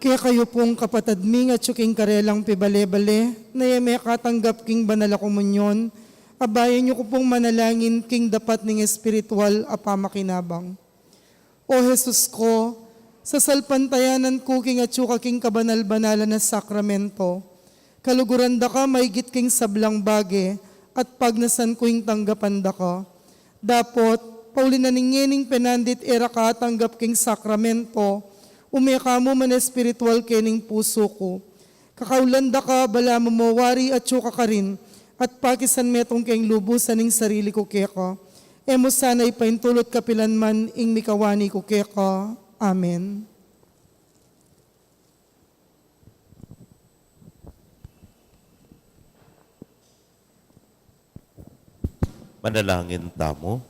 Kaya kayo pong kapatad mi nga tsuking karelang pibale-bale, na may katanggap king banala komunyon, abayan niyo ko pong manalangin king dapat ning espiritual apamakinabang. O Jesus ko, sa salpantayanan ko king atsuka king kabanal-banalan na sakramento, kaluguran da ka maigit king sablang bage, at pagnasan ko ing tanggapan da ka. Dapot, paulin na ningening penandit era ka tanggap king sakramento, umeka mo man espiritual kening puso ko. Kakaulanda ka, bala mo mawari at tsuka ka rin, at pakisan metong keng lubusan ning sarili ko keka. Emo sana ipaintulot kapilan man ing mikawani ko keka. Amen. Manalangin tamo.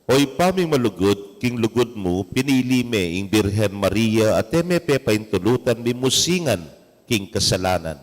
Oy paming malugod, king lugod mo, pinili me ing Birhen Maria at eme paintulutan mi musingan king kasalanan.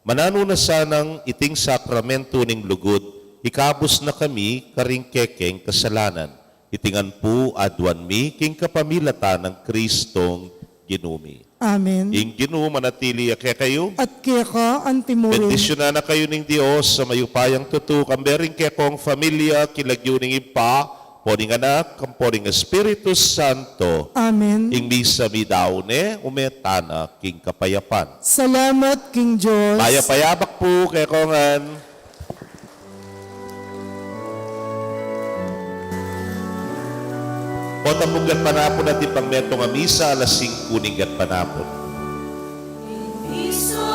Manano na sanang iting sakramento ning lugod, ikabos na kami karing kekeng kasalanan. Itingan po adwan mi king kapamilatan ng Kristong ginumi. Amen. Ing Ginoo manatili ake kayo. At keka antimurin. Bendisyonan na kayo ning Dios sa mayupayang tutu, kambering kekong familia, kilagyo ning ipa, poning anak, kamponing Espiritu Santo, Amen. ing misa mi daune, umetana king kapayapan. Salamat King Diyos. Payapayabak po kekongan. Potamugat panapon at ipangmetong misa alas 5 gat panapon. Iso